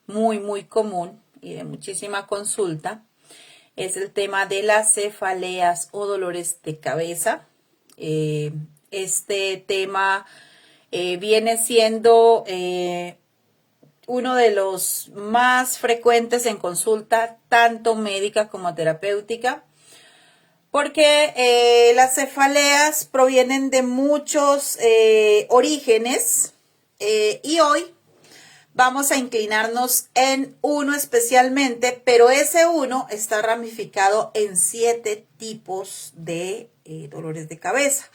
muy común y de muchísima consulta es el tema de las cefaleas o dolores de cabeza. Este tema viene siendo uno de los más frecuentes en consulta, tanto médica como terapéutica, porque las cefaleas provienen de muchos orígenes y hoy vamos a inclinarnos en uno especialmente, pero ese uno está ramificado en 7 tipos de dolores de cabeza.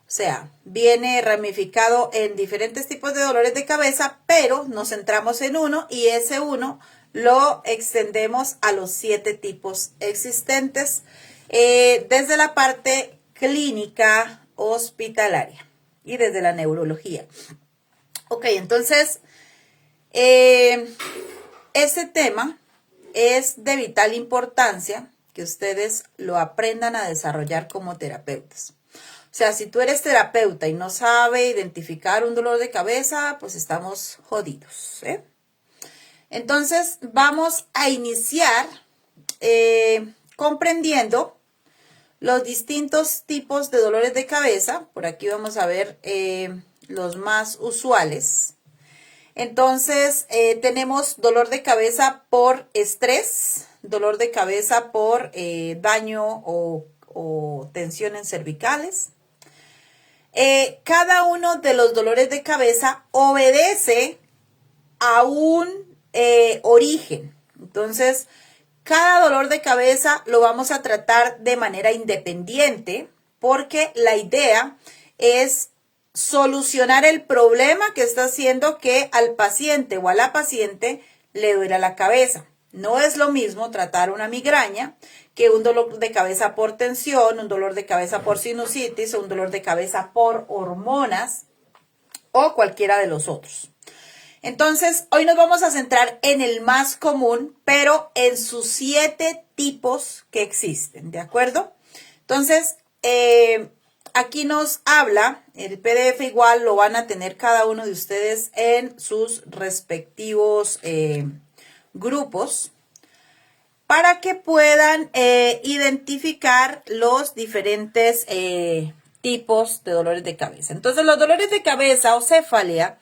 O sea, viene ramificado en diferentes tipos de dolores de cabeza, pero nos centramos en uno y ese uno lo extendemos a los 7 tipos existentes desde la parte clínica hospitalaria y desde la neurología. Ok, entonces este tema es de vital importancia que ustedes lo aprendan a desarrollar como terapeutas. O sea, si tú eres terapeuta y no sabe identificar un dolor de cabeza, pues estamos jodidos, ¿eh? Entonces vamos a iniciar comprendiendo los distintos tipos de dolores de cabeza. Por aquí vamos a ver los más usuales. Entonces, tenemos dolor de cabeza por estrés, dolor de cabeza por daño o tensión en cervicales. Cada uno de los dolores de cabeza obedece a un origen. Entonces, cada dolor de cabeza lo vamos a tratar de manera independiente porque la idea es solucionar el problema que está haciendo que al paciente o a la paciente le duela la cabeza. No es lo mismo tratar una migraña que un dolor de cabeza por tensión, un dolor de cabeza por sinusitis o un dolor de cabeza por hormonas o cualquiera de los otros. Entonces, hoy nos vamos a centrar en el más común, pero en sus 7 tipos que existen, ¿de acuerdo? Entonces, aquí nos habla, el PDF igual lo van a tener cada uno de ustedes en sus respectivos grupos para que puedan identificar los diferentes tipos de dolores de cabeza. Entonces, los dolores de cabeza o cefalea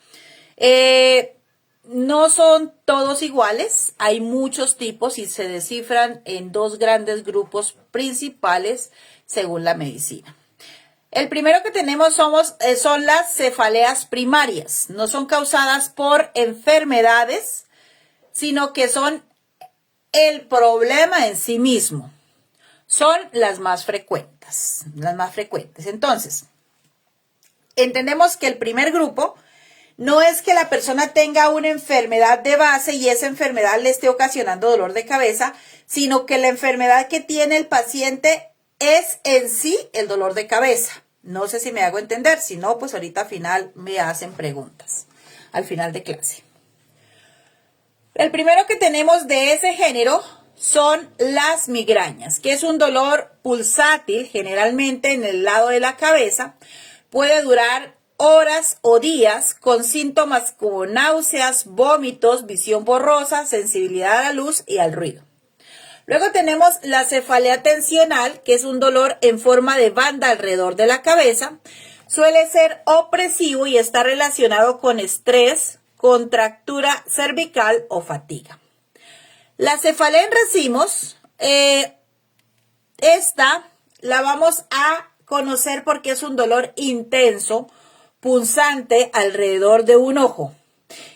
no son todos iguales, hay muchos tipos y se descifran en 2 grandes grupos principales según la medicina. El primero que tenemos son las cefaleas primarias. No son causadas por enfermedades, sino que son el problema en sí mismo. Son las más frecuentes. Entonces, entendemos que el primer grupo no es que la persona tenga una enfermedad de base y esa enfermedad le esté ocasionando dolor de cabeza, sino que la enfermedad que tiene el paciente es en sí el dolor de cabeza. No sé si me hago entender, si no, pues ahorita al final me hacen preguntas, al final de clase. El primero que tenemos de ese género son las migrañas, que es un dolor pulsátil, generalmente en el lado de la cabeza, puede durar horas o días con síntomas como náuseas, vómitos, visión borrosa, sensibilidad a la luz y al ruido. Luego tenemos la cefalea tensional, que es un dolor en forma de banda alrededor de la cabeza. Suele ser opresivo y está relacionado con estrés, contractura cervical o fatiga. La cefalea en racimos, esta la vamos a conocer porque es un dolor intenso, punzante alrededor de un ojo.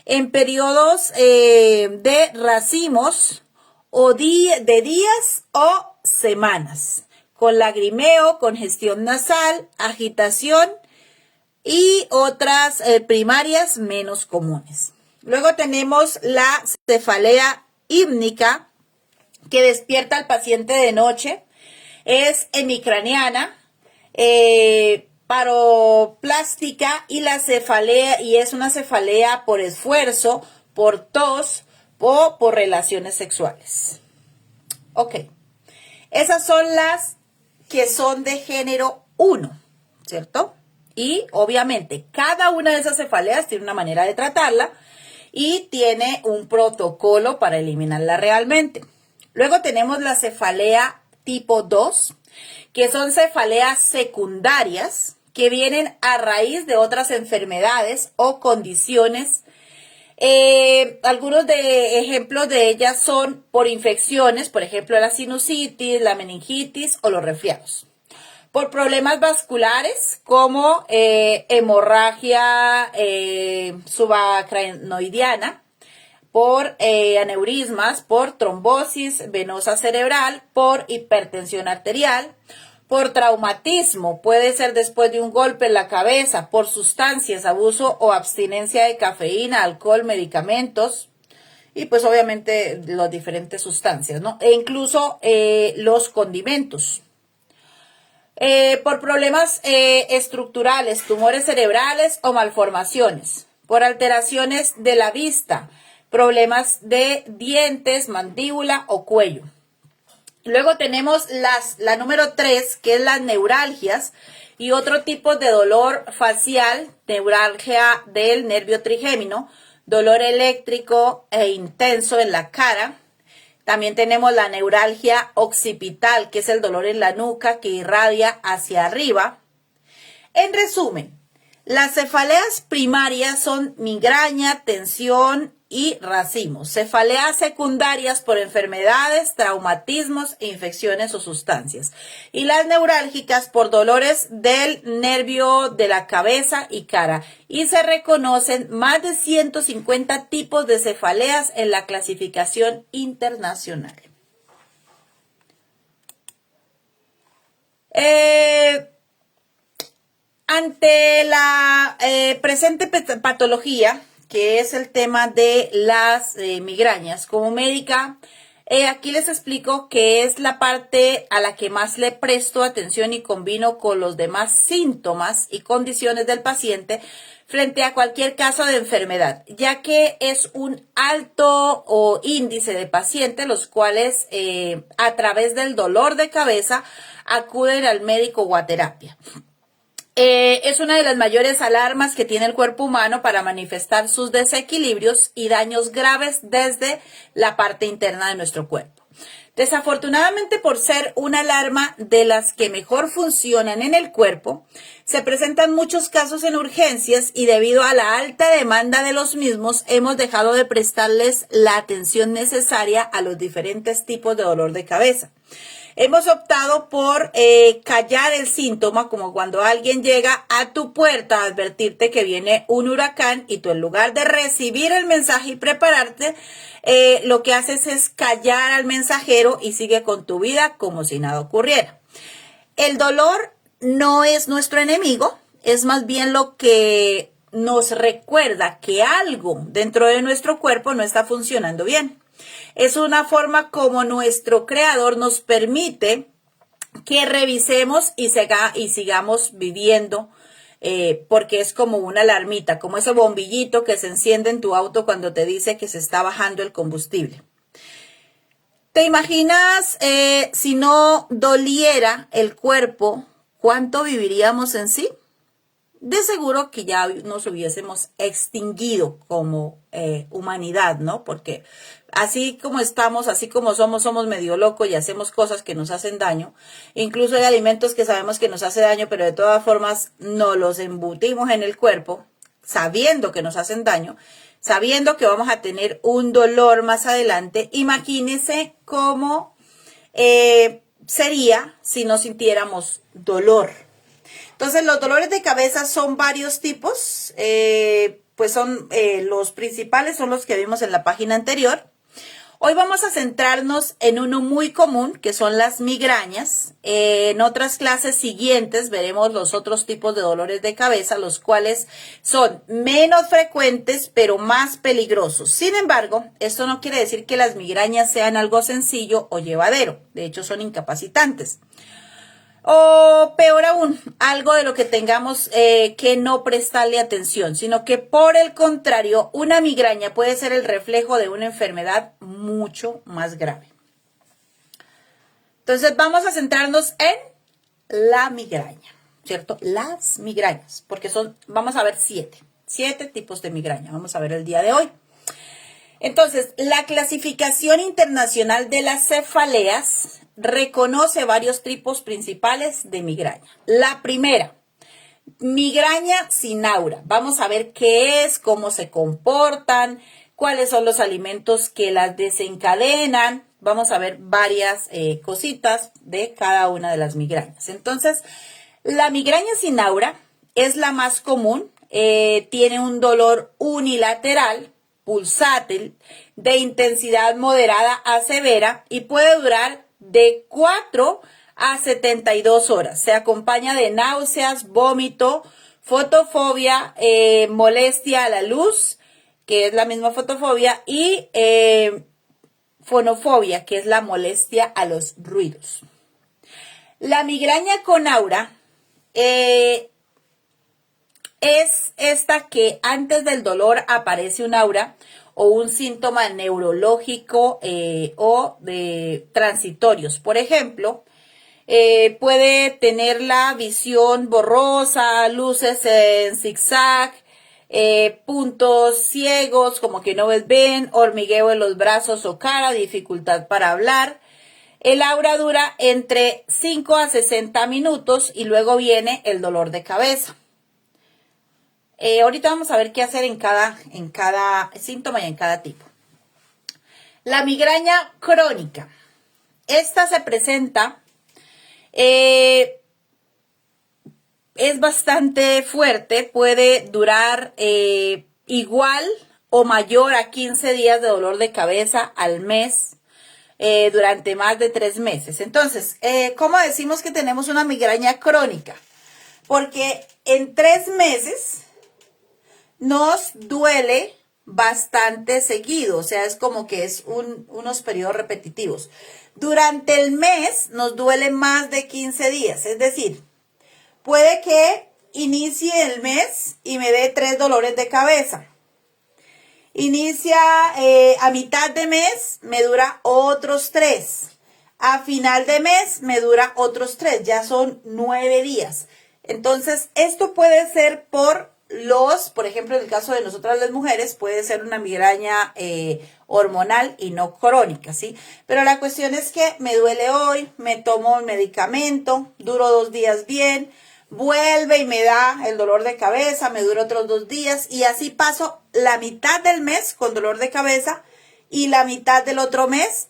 En periodos de racimos, o de días o semanas, con lagrimeo, congestión nasal, agitación y otras primarias menos comunes. Luego tenemos la cefalea hípnica, que despierta al paciente de noche, es hemicraniana, paroplástica y la cefalea, y es una cefalea por esfuerzo, por tos, o por relaciones sexuales. Ok, esas son las que son de género 1, ¿cierto? Y obviamente cada una de esas cefaleas tiene una manera de tratarla y tiene un protocolo para eliminarla realmente. Luego tenemos la cefalea tipo 2, que son cefaleas secundarias que vienen a raíz de otras enfermedades o condiciones. Algunos de ejemplos de ellas son por infecciones, por ejemplo la sinusitis, la meningitis o los resfriados. Por problemas vasculares como hemorragia subacranoidiana, por aneurismas, por trombosis venosa cerebral, por hipertensión arterial, por traumatismo, puede ser después de un golpe en la cabeza, por sustancias, abuso o abstinencia de cafeína, alcohol, medicamentos y pues obviamente las diferentes sustancias, ¿no? E incluso los condimentos. Por problemas estructurales, tumores cerebrales o malformaciones, por alteraciones de la vista, problemas de dientes, mandíbula o cuello. Luego tenemos la número 3, que es las neuralgias y otro tipo de dolor facial, neuralgia del nervio trigémino, dolor eléctrico e intenso en la cara. También tenemos la neuralgia occipital, que es el dolor en la nuca que irradia hacia arriba. En resumen, las cefaleas primarias son migraña, tensión y racimos. Cefaleas secundarias por enfermedades, traumatismos e infecciones o sustancias. Y las neurálgicas por dolores del nervio de la cabeza y cara. Y se reconocen más de 150 tipos de cefaleas en la clasificación internacional. Ante la presente patología, que es el tema de las migrañas, como médica, aquí les explico que es la parte a la que más le presto atención y combino con los demás síntomas y condiciones del paciente frente a cualquier caso de enfermedad, ya que es un alto índice de pacientes los cuales a través del dolor de cabeza acuden al médico o a terapia. Es una de las mayores alarmas que tiene el cuerpo humano para manifestar sus desequilibrios y daños graves desde la parte interna de nuestro cuerpo. Desafortunadamente, por ser una alarma de las que mejor funcionan en el cuerpo, se presentan muchos casos en urgencias y debido a la alta demanda de los mismos, hemos dejado de prestarles la atención necesaria a los diferentes tipos de dolor de cabeza. Hemos optado por callar el síntoma, como cuando alguien llega a tu puerta a advertirte que viene un huracán y tú en lugar de recibir el mensaje y prepararte, lo que haces es callar al mensajero y sigue con tu vida como si nada ocurriera. El dolor no es nuestro enemigo, es más bien lo que nos recuerda que algo dentro de nuestro cuerpo no está funcionando bien. Es una forma como nuestro creador nos permite que revisemos y sigamos viviendo, porque es como una alarmita, como ese bombillito que se enciende en tu auto cuando te dice que se está bajando el combustible. ¿Te imaginas si no doliera el cuerpo, cuánto viviríamos en sí? De seguro que ya nos hubiésemos extinguido como humanidad, ¿no? Porque así como estamos, así como somos medio locos y hacemos cosas que nos hacen daño. Incluso hay alimentos que sabemos que nos hace daño, pero de todas formas nos los embutimos en el cuerpo, sabiendo que nos hacen daño, sabiendo que vamos a tener un dolor más adelante. Imagínense cómo sería si no sintiéramos dolor. Entonces, los dolores de cabeza son varios tipos, pues son los principales, son los que vimos en la página anterior. Hoy vamos a centrarnos en uno muy común, que son las migrañas. En otras clases siguientes veremos los otros tipos de dolores de cabeza, los cuales son menos frecuentes, pero más peligrosos. Sin embargo, esto no quiere decir que las migrañas sean algo sencillo o llevadero. De hecho, son incapacitantes. O peor aún, algo de lo que tengamos que no prestarle atención, sino que por el contrario, una migraña puede ser el reflejo de una enfermedad mucho más grave. Entonces vamos a centrarnos en la migraña, ¿cierto? Las migrañas, porque vamos a ver siete tipos de migraña, vamos a ver el día de hoy. Entonces, la clasificación internacional de las cefaleas reconoce varios tipos principales de migraña. La primera, migraña sin aura. Vamos a ver qué es, cómo se comportan, cuáles son los alimentos que las desencadenan. Vamos a ver varias cositas de cada una de las migrañas. Entonces, la migraña sin aura es la más común. Tiene un dolor unilateral, pulsátil, de intensidad moderada a severa y puede durar de 4 a 72 horas. Se acompaña de náuseas, vómito, fotofobia, molestia a la luz, que es la misma fotofobia, y fonofobia, que es la molestia a los ruidos. La migraña con aura es esta que antes del dolor aparece un aura o un síntoma neurológico o de transitorios. Por ejemplo, puede tener la visión borrosa, luces en zigzag, puntos ciegos, como que no ves bien, hormigueo en los brazos o cara, dificultad para hablar. El aura dura entre 5 a 60 minutos y luego viene el dolor de cabeza. Ahorita vamos a ver qué hacer en cada síntoma y en cada tipo. La migraña crónica. Esta se presenta, es bastante fuerte, puede durar igual o mayor a 15 días de dolor de cabeza al mes, durante más de 3 meses. Entonces, ¿cómo decimos que tenemos una migraña crónica? Porque en 3 meses nos duele bastante seguido, o sea, es como que es unos periodos repetitivos. Durante el mes nos duele más de 15 días, es decir, puede que inicie el mes y me dé 3 dolores de cabeza. Inicia a mitad de mes, me dura otros 3. A final de mes me dura otros 3, ya son 9 días. Entonces, esto puede ser por ejemplo, en el caso de nosotras las mujeres, puede ser una migraña hormonal y no crónica, ¿sí? Pero la cuestión es que me duele hoy, me tomo el medicamento, duro 2 días bien, vuelve y me da el dolor de cabeza, me dura otros 2 días y así paso la mitad del mes con dolor de cabeza y la mitad del otro mes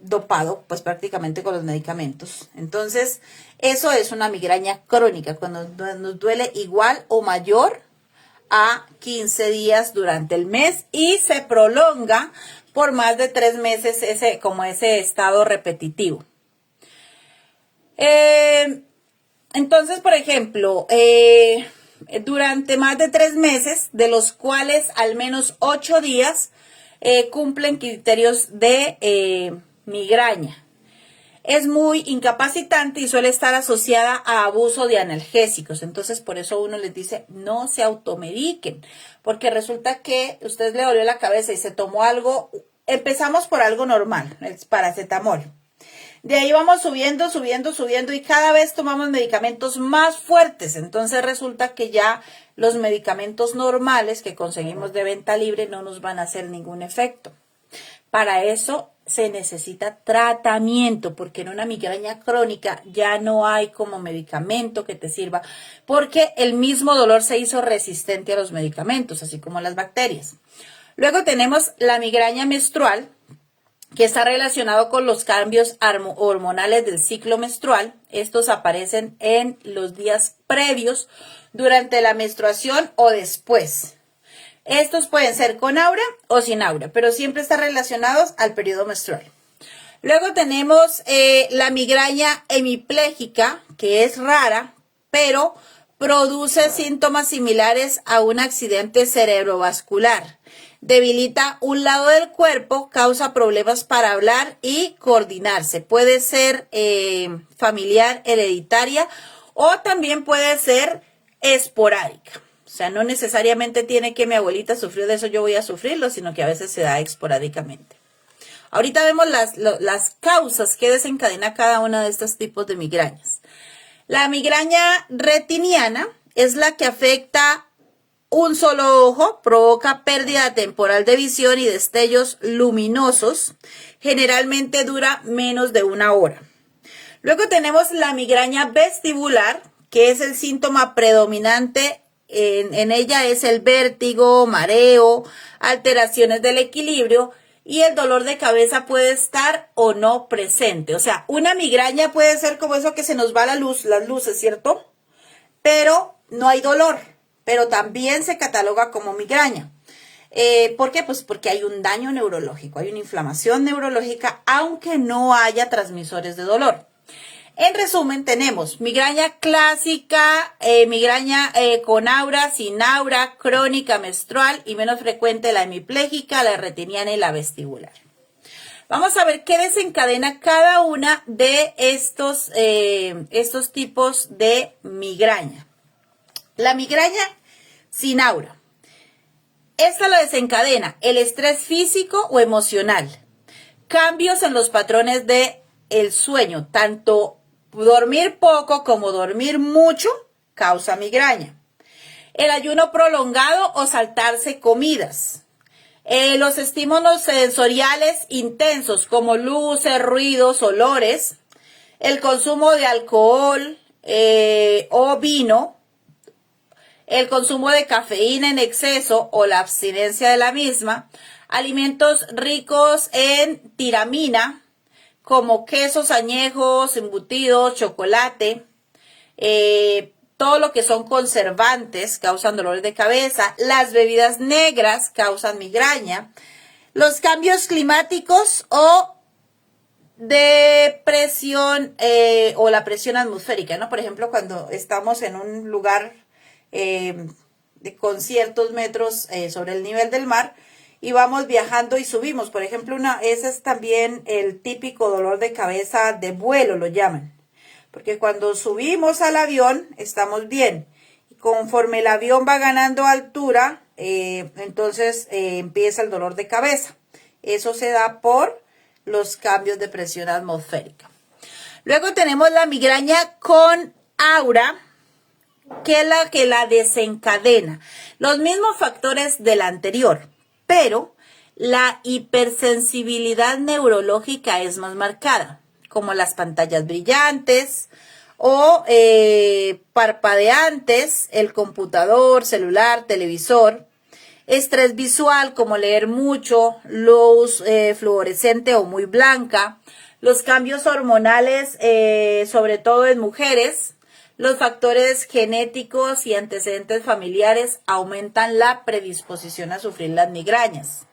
dopado, pues prácticamente con los medicamentos. Entonces, eso es una migraña crónica, cuando nos duele igual o mayor a 15 días durante el mes y se prolonga por más de 3 meses ese estado repetitivo. Entonces, por ejemplo, durante más de 3 meses, de los cuales al menos 8 días cumplen criterios de migraña. Es muy incapacitante y suele estar asociada a abuso de analgésicos. Entonces, por eso uno les dice, no se automediquen, porque resulta que usted le dolió la cabeza y se tomó algo. Empezamos por algo normal, el paracetamol. De ahí vamos subiendo y cada vez tomamos medicamentos más fuertes. Entonces resulta que ya los medicamentos normales que conseguimos de venta libre no nos van a hacer ningún efecto. Para eso se necesita tratamiento, porque en una migraña crónica ya no hay como medicamento que te sirva, porque el mismo dolor se hizo resistente a los medicamentos, así como las bacterias. Luego tenemos la migraña menstrual, que está relacionado con los cambios hormonales del ciclo menstrual. Estos aparecen en los días previos, durante la menstruación o después. Estos pueden ser con aura o sin aura, pero siempre están relacionados al periodo menstrual. Luego tenemos la migraña hemipléjica, que es rara, pero produce síntomas similares a un accidente cerebrovascular. Debilita un lado del cuerpo, causa problemas para hablar y coordinarse. Puede ser familiar, hereditaria o también puede ser esporádica. O sea, no necesariamente tiene que mi abuelita sufrió de eso, yo voy a sufrirlo, sino que a veces se da esporádicamente. Ahorita vemos las causas que desencadena cada uno de estos tipos de migrañas. La migraña retiniana es la que afecta un solo ojo, provoca pérdida temporal de visión y destellos luminosos. Generalmente dura menos de 1 hora. Luego tenemos la migraña vestibular, que es el síntoma predominante. En ella es el vértigo, mareo, alteraciones del equilibrio y el dolor de cabeza puede estar o no presente. O sea, una migraña puede ser como eso que se nos va la luz, las luces, ¿cierto? Pero no hay dolor, pero también se cataloga como migraña. ¿Por qué? Pues porque hay un daño neurológico, hay una inflamación neurológica, aunque no haya transmisores de dolor. En resumen, tenemos migraña clásica, migraña con aura, sin aura, crónica, menstrual y menos frecuente la hemipléjica, la retiniana y la vestibular. Vamos a ver qué desencadena cada una de estos tipos de migraña. La migraña sin aura. Esta lo desencadena el estrés físico o emocional, cambios en los patrones del sueño, tanto dormir poco como dormir mucho causa migraña. El ayuno prolongado o saltarse comidas. Los estímulos sensoriales intensos como luces, ruidos, olores. El consumo de alcohol o vino. El consumo de cafeína en exceso o la abstinencia de la misma. Alimentos ricos en tiramina, como quesos añejos, embutidos, chocolate, todo lo que son conservantes causan dolores de cabeza, las bebidas negras causan migraña, los cambios climáticos o de presión o la presión atmosférica, ¿no? Por ejemplo, cuando estamos en un lugar con ciertos metros sobre el nivel del mar, y vamos viajando y subimos, por ejemplo, ese es también el típico dolor de cabeza de vuelo, lo llaman, porque cuando subimos al avión estamos bien, y conforme el avión va ganando altura, entonces empieza el dolor de cabeza. Eso se da por los cambios de presión atmosférica. Luego tenemos la migraña con aura, que es la que la desencadena. Los mismos factores de la anterior, pero la hipersensibilidad neurológica es más marcada, como las pantallas brillantes o parpadeantes, el computador, celular, televisor, estrés visual como leer mucho, luz fluorescente o muy blanca, los cambios hormonales, sobre todo en mujeres. Los factores genéticos y antecedentes familiares aumentan la predisposición a sufrir las migrañas.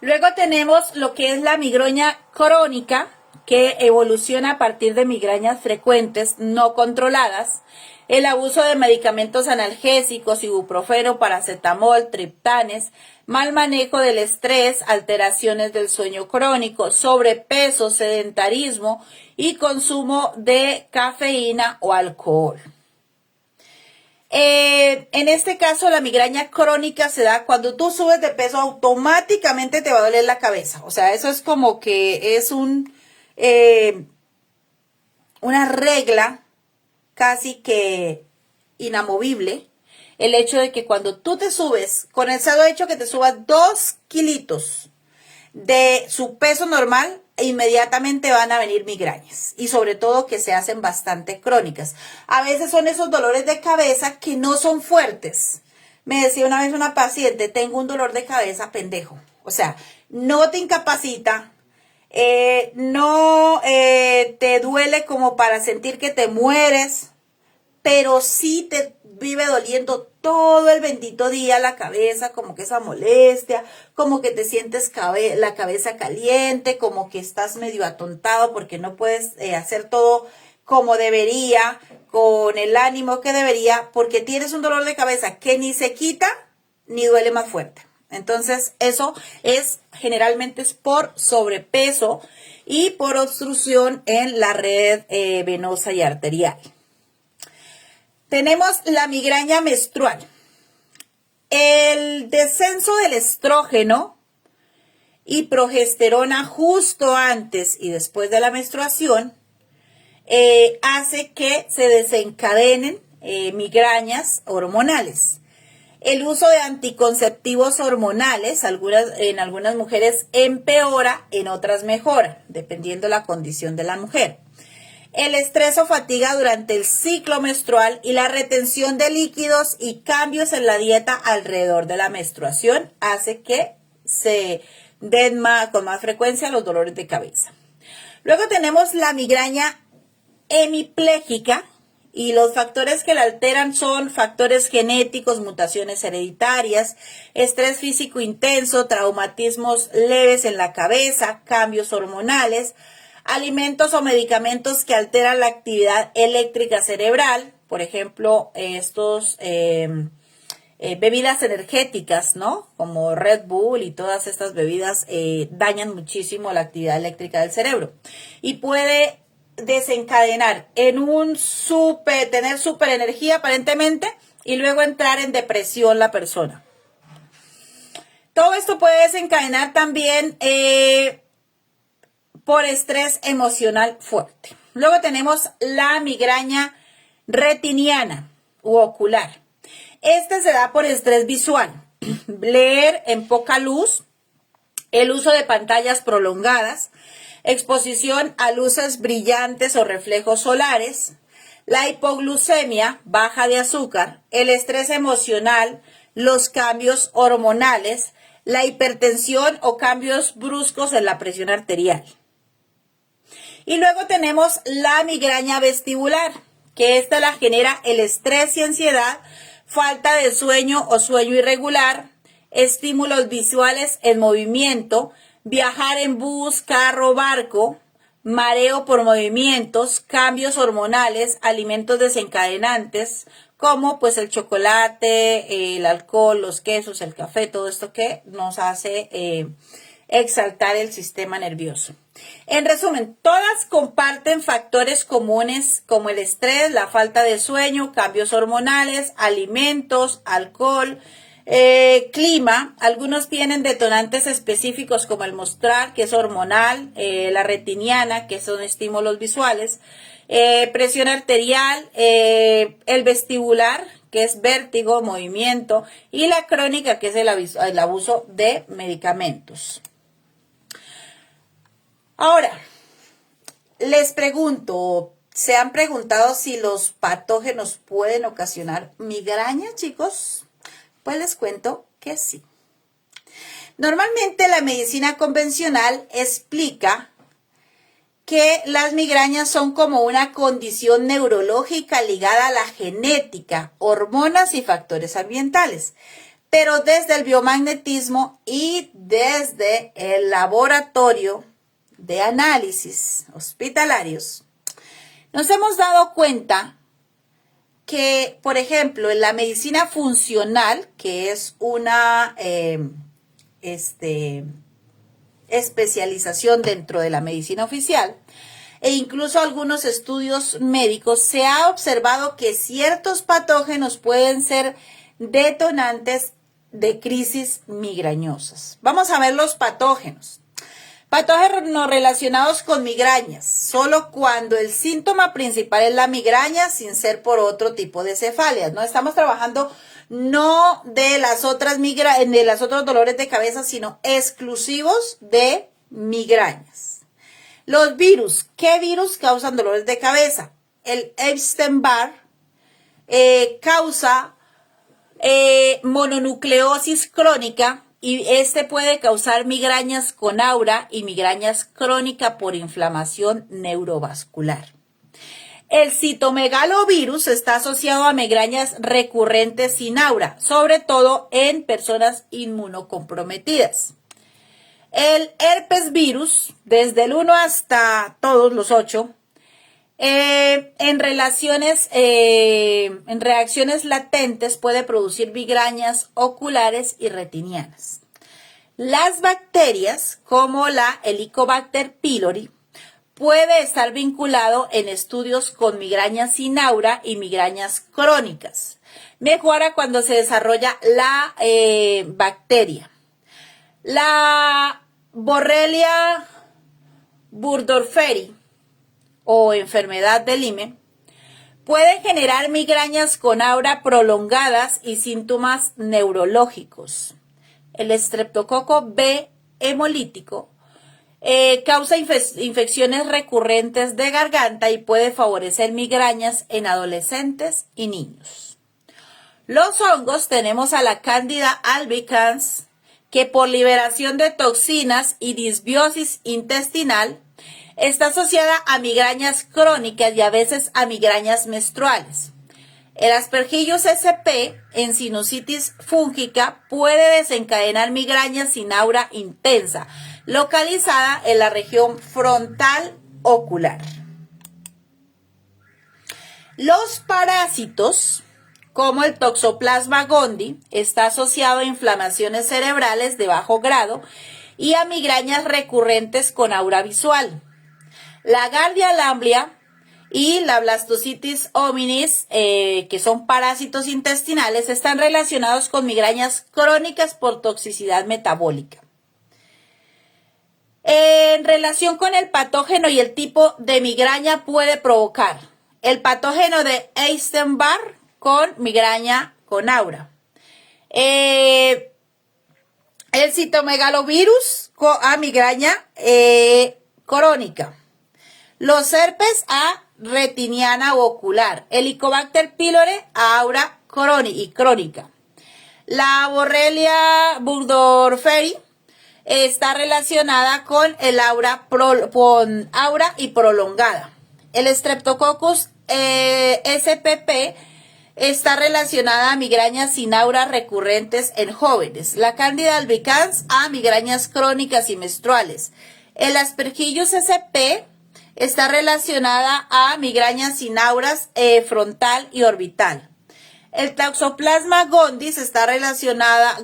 Luego tenemos lo que es la migraña crónica, que evoluciona a partir de migrañas frecuentes no controladas, el abuso de medicamentos analgésicos, ibuprofeno, paracetamol, triptanes, mal manejo del estrés, alteraciones del sueño crónico, sobrepeso, sedentarismo y consumo de cafeína o alcohol. En este caso, la migraña crónica se da cuando tú subes de peso, automáticamente te va a doler la cabeza. O sea, eso es como que es una regla casi que inamovible, el hecho de que cuando tú te subes, con el solo hecho que te subas 2 kilitos de su peso normal, inmediatamente van a venir migrañas, y sobre todo que se hacen bastante crónicas. A veces son esos dolores de cabeza que no son fuertes. Me decía una vez una paciente, tengo un dolor de cabeza pendejo. O sea, no te incapacita, no te duele como para sentir que te mueres, pero sí te vive doliendo todo el bendito día la cabeza, como que esa molestia, como que te sientes la cabeza caliente, como que estás medio atontado porque no puedes hacer todo como debería, con el ánimo que debería, porque tienes un dolor de cabeza que ni se quita ni duele más fuerte. Entonces, eso generalmente es por sobrepeso y por obstrucción en la red venosa y arterial. Tenemos la migraña menstrual. El descenso del estrógeno y progesterona justo antes y después de la menstruación hace que se desencadenen migrañas hormonales. El uso de anticonceptivos hormonales en algunas mujeres empeora, en otras mejora, dependiendo la condición de la mujer. El estrés o fatiga durante el ciclo menstrual y la retención de líquidos y cambios en la dieta alrededor de la menstruación hace que se den con más frecuencia los dolores de cabeza. Luego tenemos la migraña hemipléjica, y los factores que la alteran son factores genéticos, mutaciones hereditarias, estrés físico intenso, traumatismos leves en la cabeza, cambios hormonales, alimentos o medicamentos que alteran la actividad eléctrica cerebral, por ejemplo, bebidas energéticas, ¿no? Como Red Bull y todas estas bebidas dañan muchísimo la actividad eléctrica del cerebro y puede desencadenar en tener super energía aparentemente y luego entrar en depresión la persona. Todo esto puede desencadenar también por estrés emocional fuerte. Luego tenemos la migraña retiniana u ocular. Este se da por estrés visual, leer en poca luz, el uso de pantallas prolongadas, exposición a luces brillantes o reflejos solares, la hipoglucemia, baja de azúcar, el estrés emocional, los cambios hormonales, la hipertensión o cambios bruscos en la presión arterial. Y luego tenemos la migraña vestibular, que esta la genera el estrés y ansiedad, falta de sueño o sueño irregular, estímulos visuales en movimiento, viajar en bus, carro, barco, mareo por movimientos, cambios hormonales, alimentos desencadenantes, como pues el chocolate, el alcohol, los quesos, el café, todo esto que nos hace exaltar el sistema nervioso. En resumen, todas comparten factores comunes como el estrés, la falta de sueño, cambios hormonales, alimentos, alcohol, clima. Algunos tienen detonantes específicos como el mostrar, que es hormonal, la retiniana, que son estímulos visuales, presión arterial, el vestibular, que es vértigo, movimiento, y la crónica, que es el abuso de medicamentos. Ahora, les pregunto, ¿se han preguntado si los patógenos pueden ocasionar migraña, chicos? Pues les cuento que sí. Normalmente la medicina convencional explica que las migrañas son como una condición neurológica ligada a la genética, hormonas y factores ambientales. Pero desde el biomagnetismo y desde el laboratorio de análisis hospitalarios, nos hemos dado cuenta que, por ejemplo, en la medicina funcional, que es una especialización dentro de la medicina oficial, e incluso algunos estudios médicos, se ha observado que ciertos patógenos pueden ser detonantes de crisis migrañosas. Vamos a ver los patógenos. Patógenos relacionados con migrañas, solo cuando el síntoma principal es la migraña sin ser por otro tipo de cefalias. No estamos trabajando no de las otros dolores de cabeza, sino exclusivos de migrañas. Los virus. ¿Qué virus causan dolores de cabeza? El Epstein-Barr causa mononucleosis crónica, y este puede causar migrañas con aura y migrañas crónicas por inflamación neurovascular. El citomegalovirus está asociado a migrañas recurrentes sin aura, sobre todo en personas inmunocomprometidas. El herpes virus, desde el 1 hasta todos los 8, en reacciones latentes puede producir migrañas oculares y retinianas. Las bacterias, como la Helicobacter pylori, puede estar vinculado en estudios con migrañas sin aura y migrañas crónicas. Mejora cuando se desarrolla la bacteria. La Borrelia burgdorferi o enfermedad de Lyme Pueden generar migrañas con aura prolongadas y síntomas neurológicos. El estreptococo B hemolítico causa infecciones recurrentes de garganta y puede favorecer migrañas en adolescentes y niños. Los hongos tenemos a la Candida albicans, que por liberación de toxinas y disbiosis intestinal está asociada a migrañas crónicas y a veces a migrañas menstruales. El Aspergillus sp en sinusitis fúngica puede desencadenar migrañas sin aura intensa, localizada en la región frontal ocular. Los parásitos, como el Toxoplasma gondii, está asociado a inflamaciones cerebrales de bajo grado y a migrañas recurrentes con aura visual. La Giardia lamblia y la Blastocitis hominis, que son parásitos intestinales, están relacionados con migrañas crónicas por toxicidad metabólica. En relación con el patógeno y el tipo de migraña puede provocar el patógeno de Epstein-Barr con migraña con aura. El citomegalovirus a migraña crónica. Los herpes a retiniana o ocular. Helicobacter pylori a aura crónica. La Borrelia burgdorferi está relacionada con el aura y prolongada. El Streptococcus spp está relacionada a migrañas sin aura recurrentes en jóvenes. La Candida albicans a migrañas crónicas y menstruales. El Aspergillus sp está relacionada a migrañas sin auras frontal y orbital. El Toxoplasma gondii está relacionada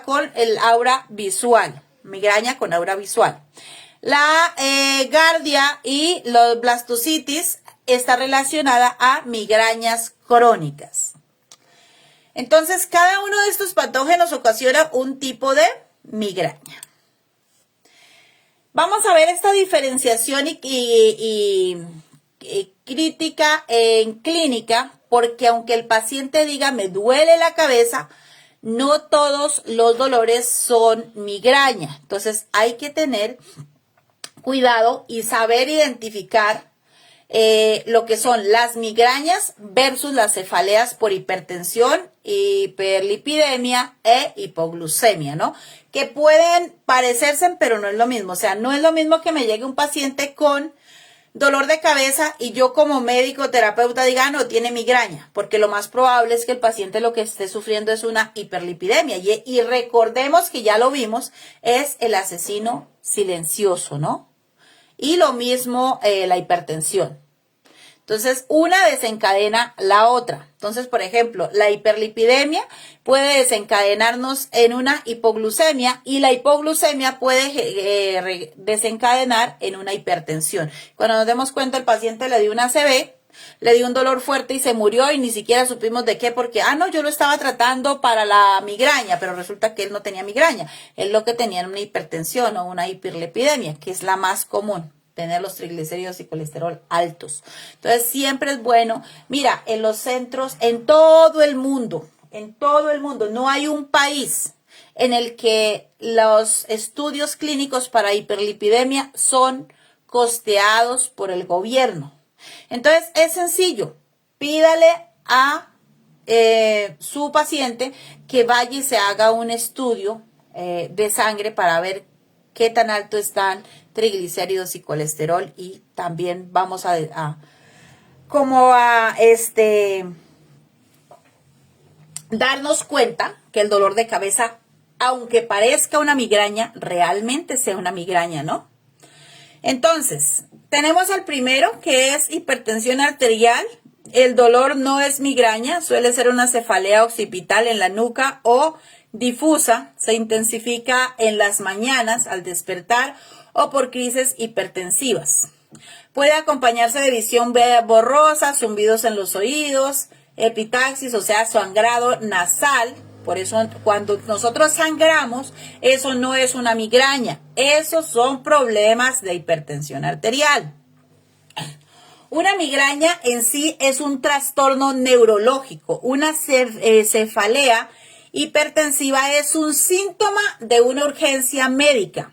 con el aura visual, migraña con aura visual. La Giardia y los Blastocitis está relacionada a migrañas crónicas. Entonces, cada uno de estos patógenos ocasiona un tipo de migraña. Vamos a ver esta diferenciación y crítica en clínica, porque aunque el paciente diga me duele la cabeza, no todos los dolores son migraña. Entonces hay que tener cuidado y saber identificar lo que son las migrañas versus las cefaleas por hipertensión, hiperlipidemia e hipoglucemia, ¿no? Que pueden parecerse, pero no es lo mismo. O sea, no es lo mismo que me llegue un paciente con dolor de cabeza y yo como médico terapeuta diga, no, tiene migraña, porque lo más probable es que el paciente lo que esté sufriendo es una hiperlipidemia. Y recordemos que ya lo vimos, es el asesino silencioso, ¿no? Y lo mismo la hipertensión. Entonces, una desencadena la otra. Entonces, por ejemplo, la hiperlipidemia puede desencadenarnos en una hipoglucemia y la hipoglucemia puede desencadenar en una hipertensión. Cuando nos demos cuenta, el paciente le dio una ACV, le dio un dolor fuerte y se murió y ni siquiera supimos de qué, porque, no, yo lo estaba tratando para la migraña, pero resulta que él no tenía migraña. Él lo que tenía era una hipertensión o una hiperlipidemia, que es la más común. Tener los triglicéridos y colesterol altos. Entonces siempre es bueno, mira, en los centros, en todo el mundo, no hay un país en el que los estudios clínicos para hiperlipidemia son costeados por el gobierno. Entonces es sencillo, pídale a su paciente que vaya y se haga un estudio de sangre para ver qué tan alto están triglicéridos y colesterol, y también vamos a darnos cuenta que el dolor de cabeza, aunque parezca una migraña, realmente sea una migraña, ¿no? Entonces, tenemos al primero, que es hipertensión arterial. El dolor no es migraña, suele ser una cefalea occipital en la nuca o difusa, se intensifica en las mañanas al despertar o por crisis hipertensivas. Puede acompañarse de visión borrosa, zumbidos en los oídos, epitaxis, o sea, sangrado nasal. Por eso cuando nosotros sangramos, eso no es una migraña, esos son problemas de hipertensión arterial. Una migraña en sí es un trastorno neurológico. Una cefalea hipertensiva es un síntoma de una urgencia médica.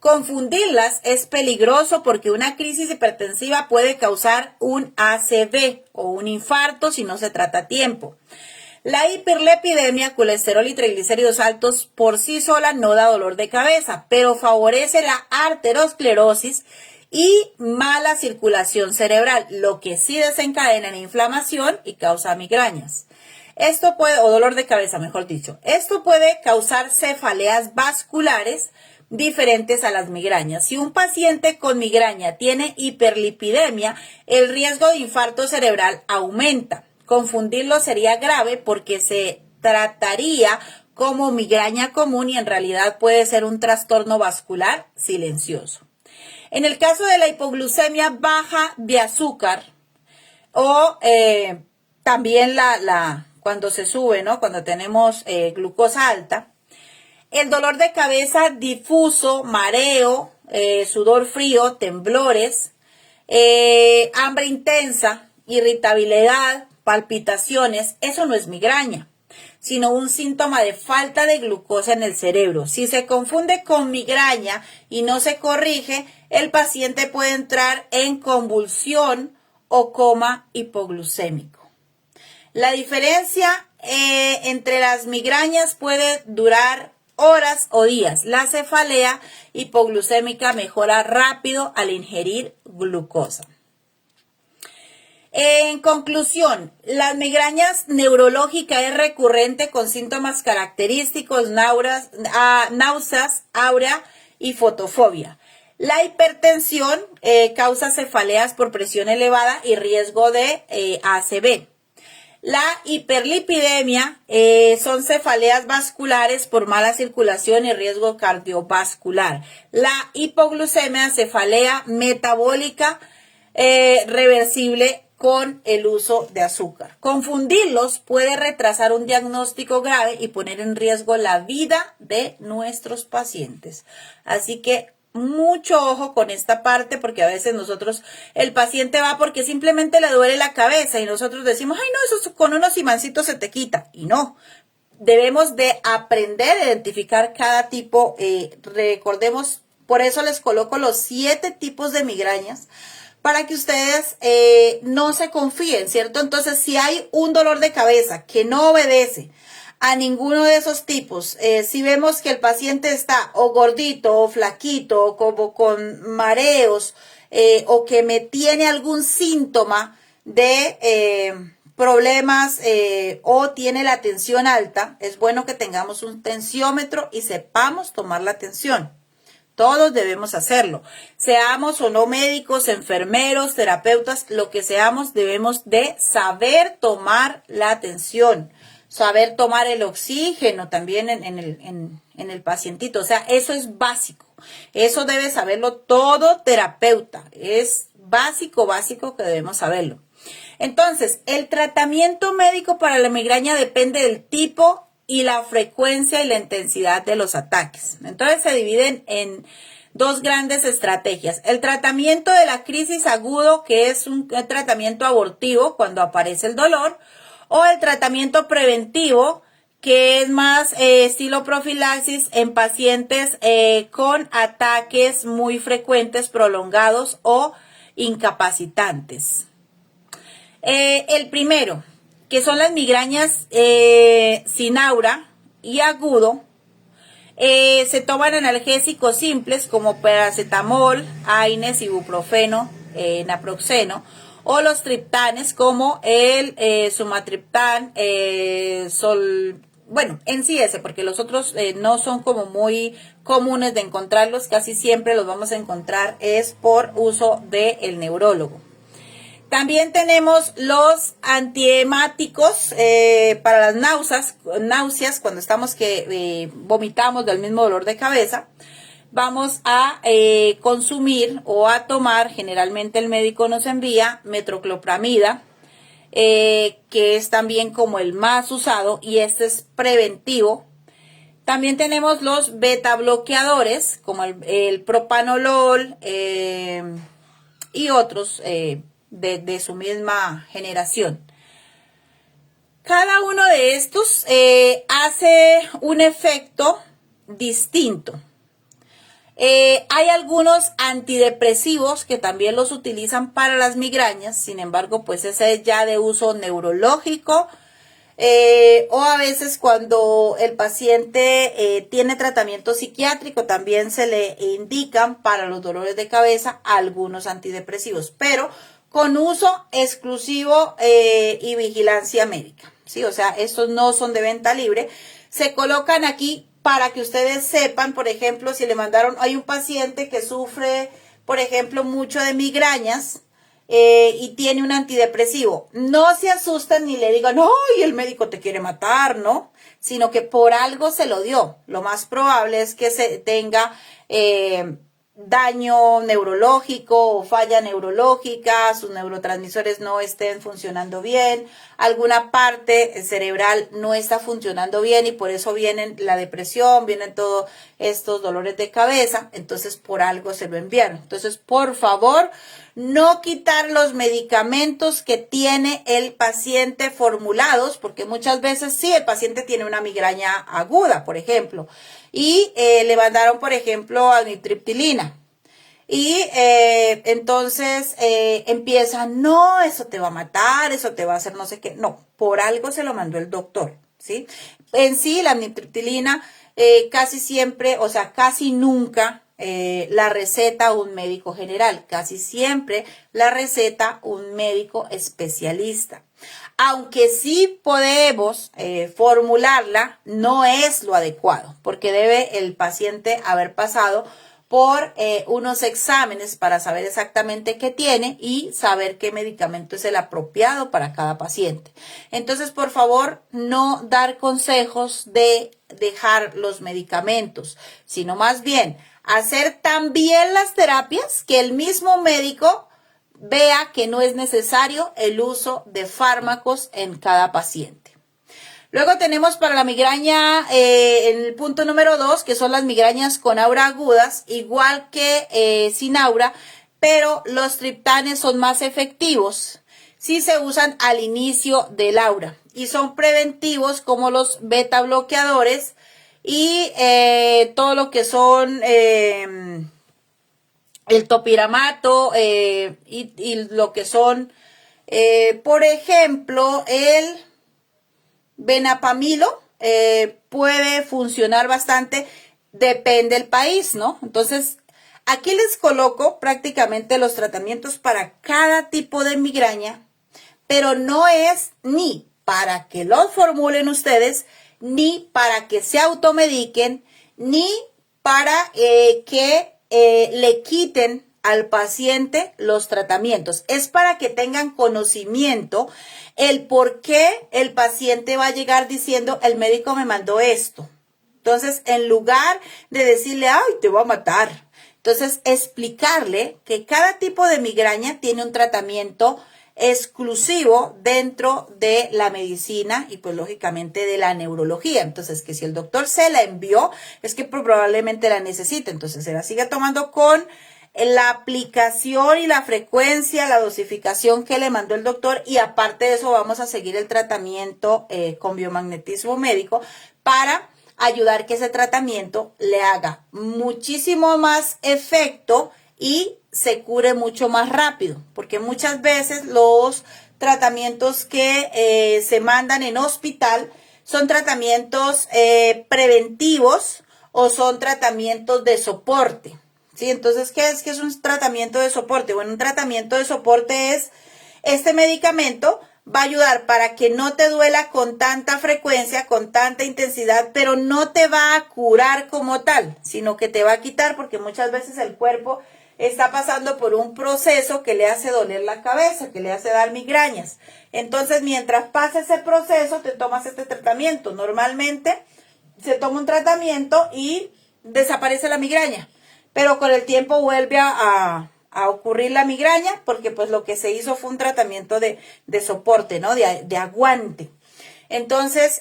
Confundirlas es peligroso porque una crisis hipertensiva puede causar un ACV o un infarto si no se trata a tiempo. La hiperlipidemia, colesterol y triglicéridos altos por sí sola no da dolor de cabeza, pero favorece la arteriosclerosis y mala circulación cerebral, lo que sí desencadena en inflamación y causa migrañas. Esto puede, o dolor de cabeza, mejor dicho. Esto puede causar cefaleas vasculares diferentes a las migrañas. Si un paciente con migraña tiene hiperlipidemia, el riesgo de infarto cerebral aumenta. Confundirlo sería grave porque se trataría como migraña común y en realidad puede ser un trastorno vascular silencioso. En el caso de la hipoglucemia baja de azúcar o también cuando se sube, ¿no? Cuando tenemos glucosa alta, el dolor de cabeza difuso, mareo, sudor frío, temblores, hambre intensa, irritabilidad, palpitaciones, eso no es migraña, sino un síntoma de falta de glucosa en el cerebro. Si se confunde con migraña y no se corrige, el paciente puede entrar en convulsión o coma hipoglucémico. La diferencia entre las migrañas puede durar horas o días. La cefalea hipoglucémica mejora rápido al ingerir glucosa. En conclusión, las migrañas neurológicas es recurrente con síntomas característicos, náuseas, áurea y fotofobia. La hipertensión causa cefaleas por presión elevada y riesgo de ACV. La hiperlipidemia son cefaleas vasculares por mala circulación y riesgo cardiovascular. La hipoglucemia, cefalea metabólica reversible con el uso de azúcar. Confundirlos puede retrasar un diagnóstico grave y poner en riesgo la vida de nuestros pacientes. Así que mucho ojo con esta parte porque a veces el paciente va porque simplemente le duele la cabeza y nosotros decimos, ay no, eso con unos imancitos se te quita. Y no, debemos de aprender a identificar cada tipo. Recordemos, por eso les coloco los 7 tipos de migrañas para que ustedes no se confíen, ¿cierto? Entonces, si hay un dolor de cabeza que no obedece a ninguno de esos tipos, si vemos que el paciente está o gordito o flaquito o como con mareos o que me tiene algún síntoma de problemas o tiene la tensión alta, es bueno que tengamos un tensiómetro y sepamos tomar la tensión. Todos debemos hacerlo. Seamos o no médicos, enfermeros, terapeutas, lo que seamos, debemos de saber tomar la tensión, saber tomar el oxígeno también en el pacientito. O sea, eso es básico. Eso debe saberlo todo terapeuta. Es básico que debemos saberlo. Entonces, el tratamiento médico para la migraña depende del tipo y la frecuencia y la intensidad de los ataques. Entonces se dividen en 2 grandes estrategias. El tratamiento de la crisis agudo, que es un tratamiento abortivo cuando aparece el dolor, o el tratamiento preventivo, que es más estilo profilaxis en pacientes con ataques muy frecuentes, prolongados o incapacitantes. El primero, que son las migrañas sin aura y agudo, se toman analgésicos simples como paracetamol, AINES, ibuprofeno, naproxeno, o los triptanes como el sumatriptán, en sí ese, porque los otros no son como muy comunes de encontrarlos, casi siempre los vamos a encontrar es por uso del neurólogo. También tenemos los antiemáticos para las náuseas cuando estamos que vomitamos del mismo dolor de cabeza. Vamos a consumir o a tomar, generalmente el médico nos envía metroclopramida, que es también como el más usado y este es preventivo. También tenemos los beta bloqueadores como el propanolol y otros de su misma generación. Cada uno de estos hace un efecto distinto. Hay algunos antidepresivos que también los utilizan para las migrañas, sin embargo, pues ese es ya de uso neurológico, o a veces cuando el paciente tiene tratamiento psiquiátrico también se le indican para los dolores de cabeza algunos antidepresivos, pero con uso exclusivo y vigilancia médica, ¿sí? O sea, estos no son de venta libre, se colocan aquí para que ustedes sepan. Por ejemplo, si le mandaron, hay un paciente que sufre, por ejemplo, mucho de migrañas y tiene un antidepresivo. No se asusten ni le digan, ¡ay, el médico te quiere matar!, ¿no? Sino que por algo se lo dio. Lo más probable es que se tenga daño neurológico o falla neurológica, sus neurotransmisores no estén funcionando bien, alguna parte cerebral no está funcionando bien y por eso vienen la depresión, vienen todos estos dolores de cabeza. Entonces por algo se lo enviaron. Entonces, por favor, no quitar los medicamentos que tiene el paciente formulados, porque muchas veces sí, el paciente tiene una migraña aguda, por ejemplo, y le mandaron, por ejemplo, amitriptilina. Y entonces empieza, no, eso te va a matar, eso te va a hacer no sé qué. No, por algo se lo mandó el doctor, ¿sí? En sí, la amitriptilina casi siempre, o sea, casi nunca la receta un médico general, casi siempre la receta un médico especialista. Aunque sí podemos formularla, no es lo adecuado, porque debe el paciente haber pasado por unos exámenes para saber exactamente qué tiene y saber qué medicamento es el apropiado para cada paciente. Entonces, por favor, no dar consejos de dejar los medicamentos, sino más bien hacer también las terapias que el mismo médico vea que no es necesario el uso de fármacos en cada paciente. Luego tenemos para la migraña en el punto número 2, que son las migrañas con aura agudas, igual que sin aura, pero los triptanes son más efectivos si se usan al inicio del aura y son preventivos como los beta bloqueadores y todo lo que son el topiramato y lo que son, por ejemplo, el venapamilo puede funcionar bastante, depende del país, ¿no? Entonces, aquí les coloco prácticamente los tratamientos para cada tipo de migraña, pero no es ni para que los formulen ustedes, ni para que se automediquen, ni para que le quiten al paciente los tratamientos. Es para que tengan conocimiento el por qué el paciente va a llegar diciendo, el médico me mandó esto. Entonces, en lugar de decirle, ay, te voy a matar, entonces explicarle que cada tipo de migraña tiene un tratamiento exclusivo dentro de la medicina y pues lógicamente de la neurología. Entonces, que si el doctor se la envió, es que probablemente la necesite. Entonces, se la sigue tomando con la aplicación y la frecuencia, la dosificación que le mandó el doctor, y aparte de eso vamos a seguir el tratamiento con biomagnetismo médico para ayudar que ese tratamiento le haga muchísimo más efecto y se cure mucho más rápido, porque muchas veces los tratamientos que se mandan en hospital son tratamientos preventivos o son tratamientos de soporte. ¿Sí? Entonces, ¿qué es un tratamiento de soporte? Bueno, un tratamiento de soporte es este medicamento va a ayudar para que no te duela con tanta frecuencia, con tanta intensidad, pero no te va a curar como tal, sino que te va a quitar, porque muchas veces el cuerpo está pasando por un proceso que le hace doler la cabeza, que le hace dar migrañas. Entonces, mientras pasa ese proceso, te tomas este tratamiento. Normalmente se toma un tratamiento y desaparece la migraña, pero con el tiempo vuelve a ocurrir la migraña, porque pues lo que se hizo fue un tratamiento de soporte, ¿no? De aguante. Entonces,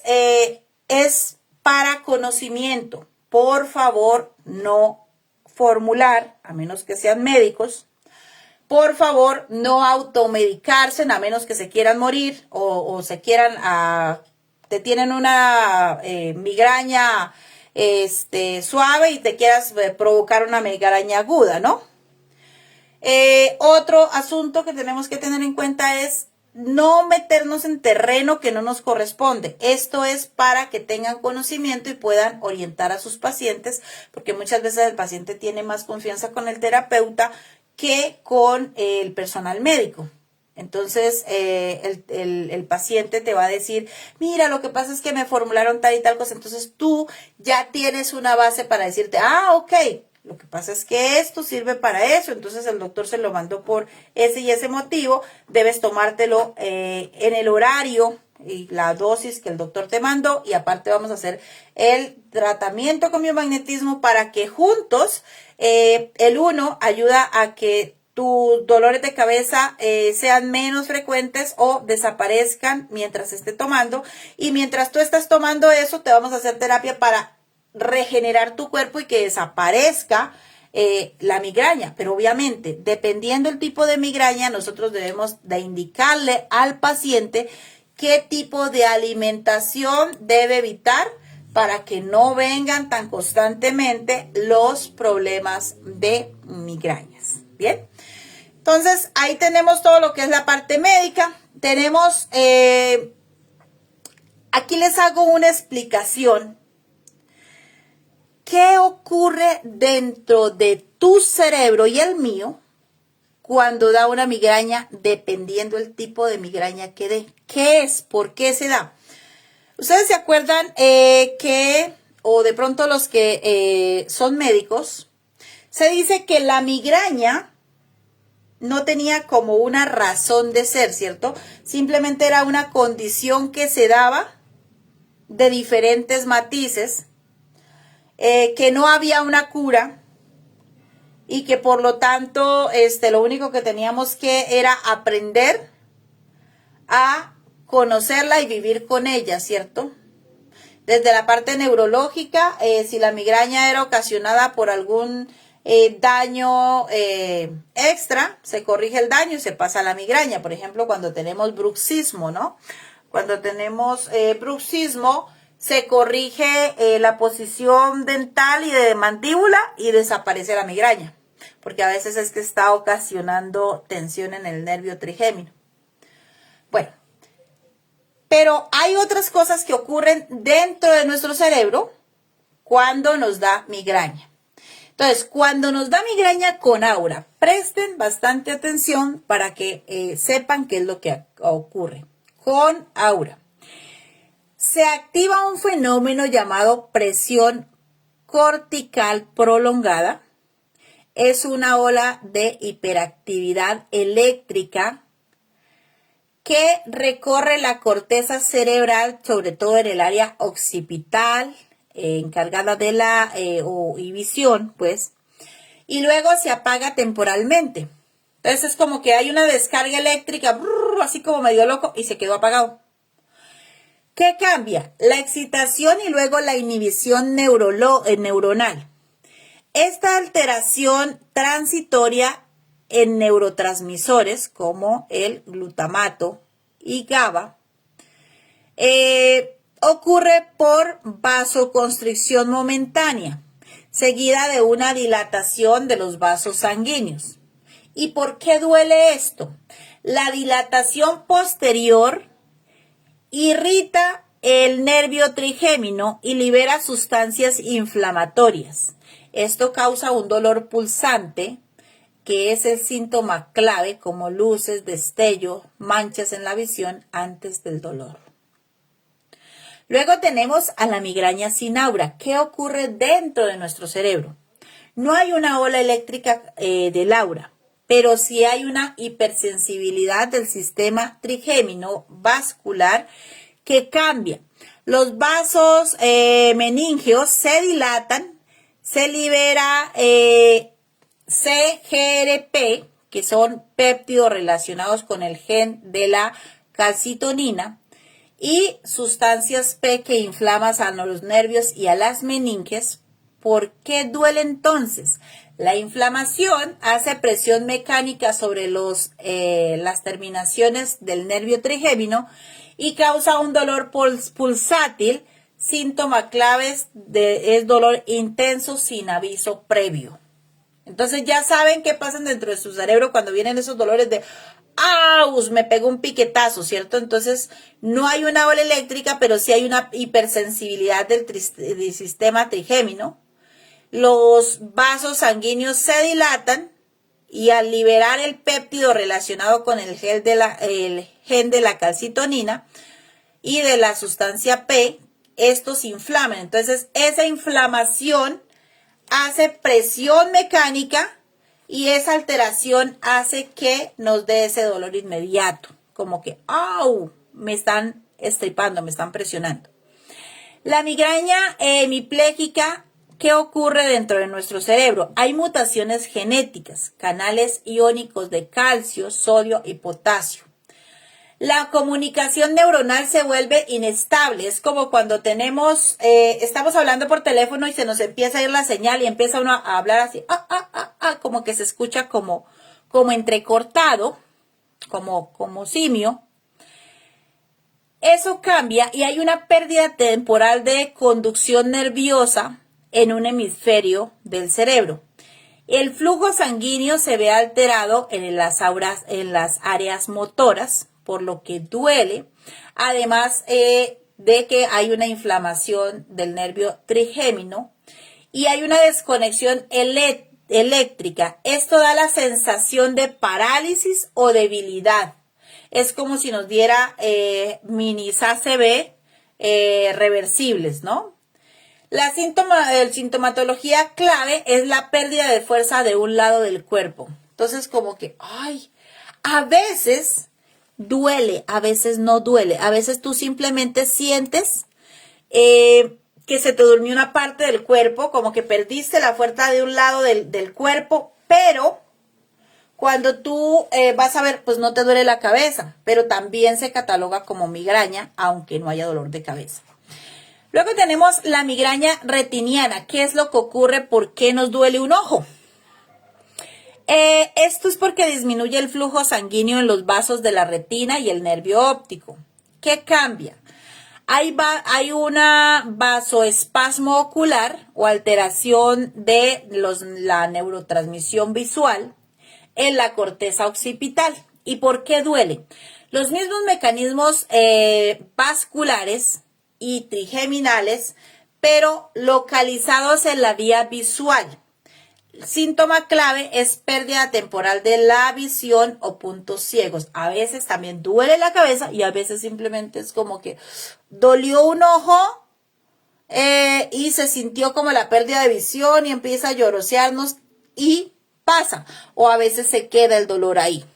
es para conocimiento. Por favor, no formular, a menos que sean médicos, por favor, no automedicarse, a menos que se quieran morir o se quieran, te tienen una migraña suave y te quieras provocar una migraña aguda, ¿no? Otro asunto que tenemos que tener en cuenta es no meternos en terreno que no nos corresponde. Esto es para que tengan conocimiento y puedan orientar a sus pacientes, porque muchas veces el paciente tiene más confianza con el terapeuta que con el personal médico. Entonces, el paciente te va a decir, mira, lo que pasa es que me formularon tal y tal cosa. Entonces, tú ya tienes una base para decirte, ok, lo que pasa es que esto sirve para eso. Entonces, el doctor se lo mandó por ese y ese motivo. Debes tomártelo en el horario y la dosis que el doctor te mandó. Y aparte vamos a hacer el tratamiento con biomagnetismo para que juntos el uno ayuda a que tus dolores de cabeza sean menos frecuentes o desaparezcan mientras esté tomando. Y mientras tú estás tomando eso, te vamos a hacer terapia para regenerar tu cuerpo y que desaparezca la migraña. Pero obviamente, dependiendo del tipo de migraña, nosotros debemos de indicarle al paciente qué tipo de alimentación debe evitar para que no vengan tan constantemente los problemas de migrañas. Bien, entonces ahí tenemos todo lo que es la parte médica. Tenemos, aquí les hago una explicación. ¿Qué ocurre dentro de tu cerebro y el mío cuando da una migraña, dependiendo del tipo de migraña que dé? ¿Qué es? ¿Por qué se da? Ustedes se acuerdan o de pronto los que son médicos, se dice que la migraña no tenía como una razón de ser, ¿cierto? Simplemente era una condición que se daba de diferentes matices, que no había una cura y que por lo tanto lo único que teníamos que era aprender a conocerla y vivir con ella, ¿cierto? Desde la parte neurológica, si la migraña era ocasionada por algún daño extra, se corrige el daño y se pasa a la migraña. Por ejemplo, cuando tenemos bruxismo, ¿no? Cuando tenemos bruxismo, se corrige la posición dental y de mandíbula y desaparece la migraña, porque a veces es que está ocasionando tensión en el nervio trigémino. Bueno, pero hay otras cosas que ocurren dentro de nuestro cerebro cuando nos da migraña. Entonces, cuando nos da migraña con aura, presten bastante atención para que sepan qué es lo que ocurre. Con aura se activa un fenómeno llamado presión cortical prolongada. Es una ola de hiperactividad eléctrica que recorre la corteza cerebral, sobre todo en el área occipital, encargada de la visión, pues, y luego se apaga temporalmente. Entonces es como que hay una descarga eléctrica, así como medio loco, y se quedó apagado. ¿Qué cambia? La excitación y luego la inhibición neuronal. Esta alteración transitoria en neurotransmisores como el glutamato y GABA ocurre por vasoconstricción momentánea, seguida de una dilatación de los vasos sanguíneos. ¿Y por qué duele esto? La dilatación posterior irrita el nervio trigémino y libera sustancias inflamatorias. Esto causa un dolor pulsante, que es el síntoma clave, como luces, destello, manchas en la visión antes del dolor. Luego tenemos a la migraña sin aura. ¿Qué ocurre dentro de nuestro cerebro? No hay una ola eléctrica del aura, pero sí hay una hipersensibilidad del sistema trigémino vascular que cambia. Los vasos meníngeos se dilatan, se libera CGRP, que son péptidos relacionados con el gen de la calcitonina, y sustancias P que inflaman a los nervios y a las meninges, ¿Por qué duele entonces? La inflamación hace presión mecánica sobre las terminaciones del nervio trigémino y causa un dolor pulsátil. Síntoma clave es dolor intenso sin aviso previo. Entonces ya saben qué pasa dentro de su cerebro cuando vienen esos dolores de ¡aus! Me pegó un piquetazo, ¿cierto? Entonces no hay una ola eléctrica, pero sí hay una hipersensibilidad del sistema trigémino. Los vasos sanguíneos se dilatan y al liberar el péptido relacionado con el gen de la calcitonina y de la sustancia P, estos inflaman. Entonces esa inflamación hace presión mecánica y esa alteración hace que nos dé ese dolor inmediato, como que ¡au! Me están estripando, me están presionando. La migraña hemipléjica, ¿qué ocurre dentro de nuestro cerebro? Hay mutaciones genéticas, canales iónicos de calcio, sodio y potasio. La comunicación neuronal se vuelve inestable. Es como cuando estamos hablando por teléfono y se nos empieza a ir la señal y empieza uno a hablar así, como que se escucha como entrecortado, como simio. Eso cambia y hay una pérdida temporal de conducción nerviosa en un hemisferio del cerebro. El flujo sanguíneo se ve alterado en las áreas motoras, por lo que duele, además de que hay una inflamación del nervio trigémino y hay una desconexión eléctrica. Esto da la sensación de parálisis o debilidad. Es como si nos diera mini ACV reversibles, ¿no? La sintomatología clave es la pérdida de fuerza de un lado del cuerpo. Entonces, como que, a veces duele, a veces no duele. A veces tú simplemente sientes que se te durmió una parte del cuerpo, como que perdiste la fuerza de un lado del cuerpo, pero cuando tú vas a ver, pues no te duele la cabeza, pero también se cataloga como migraña, aunque no haya dolor de cabeza. Luego tenemos la migraña retiniana. ¿Qué es lo que ocurre? ¿Por qué nos duele un ojo? Esto es porque disminuye el flujo sanguíneo en los vasos de la retina y el nervio óptico. ¿Qué cambia? Hay una vasoespasmo ocular o alteración de la neurotransmisión visual en la corteza occipital. ¿Y por qué duele? Los mismos mecanismos vasculares y trigeminales, pero localizados en la vía visual. El síntoma clave es pérdida temporal de la visión o puntos ciegos. A veces también duele la cabeza y a veces simplemente es como que dolió un ojo y se sintió como la pérdida de visión y empieza a llorosearnos y pasa. O a veces se queda el dolor ahí.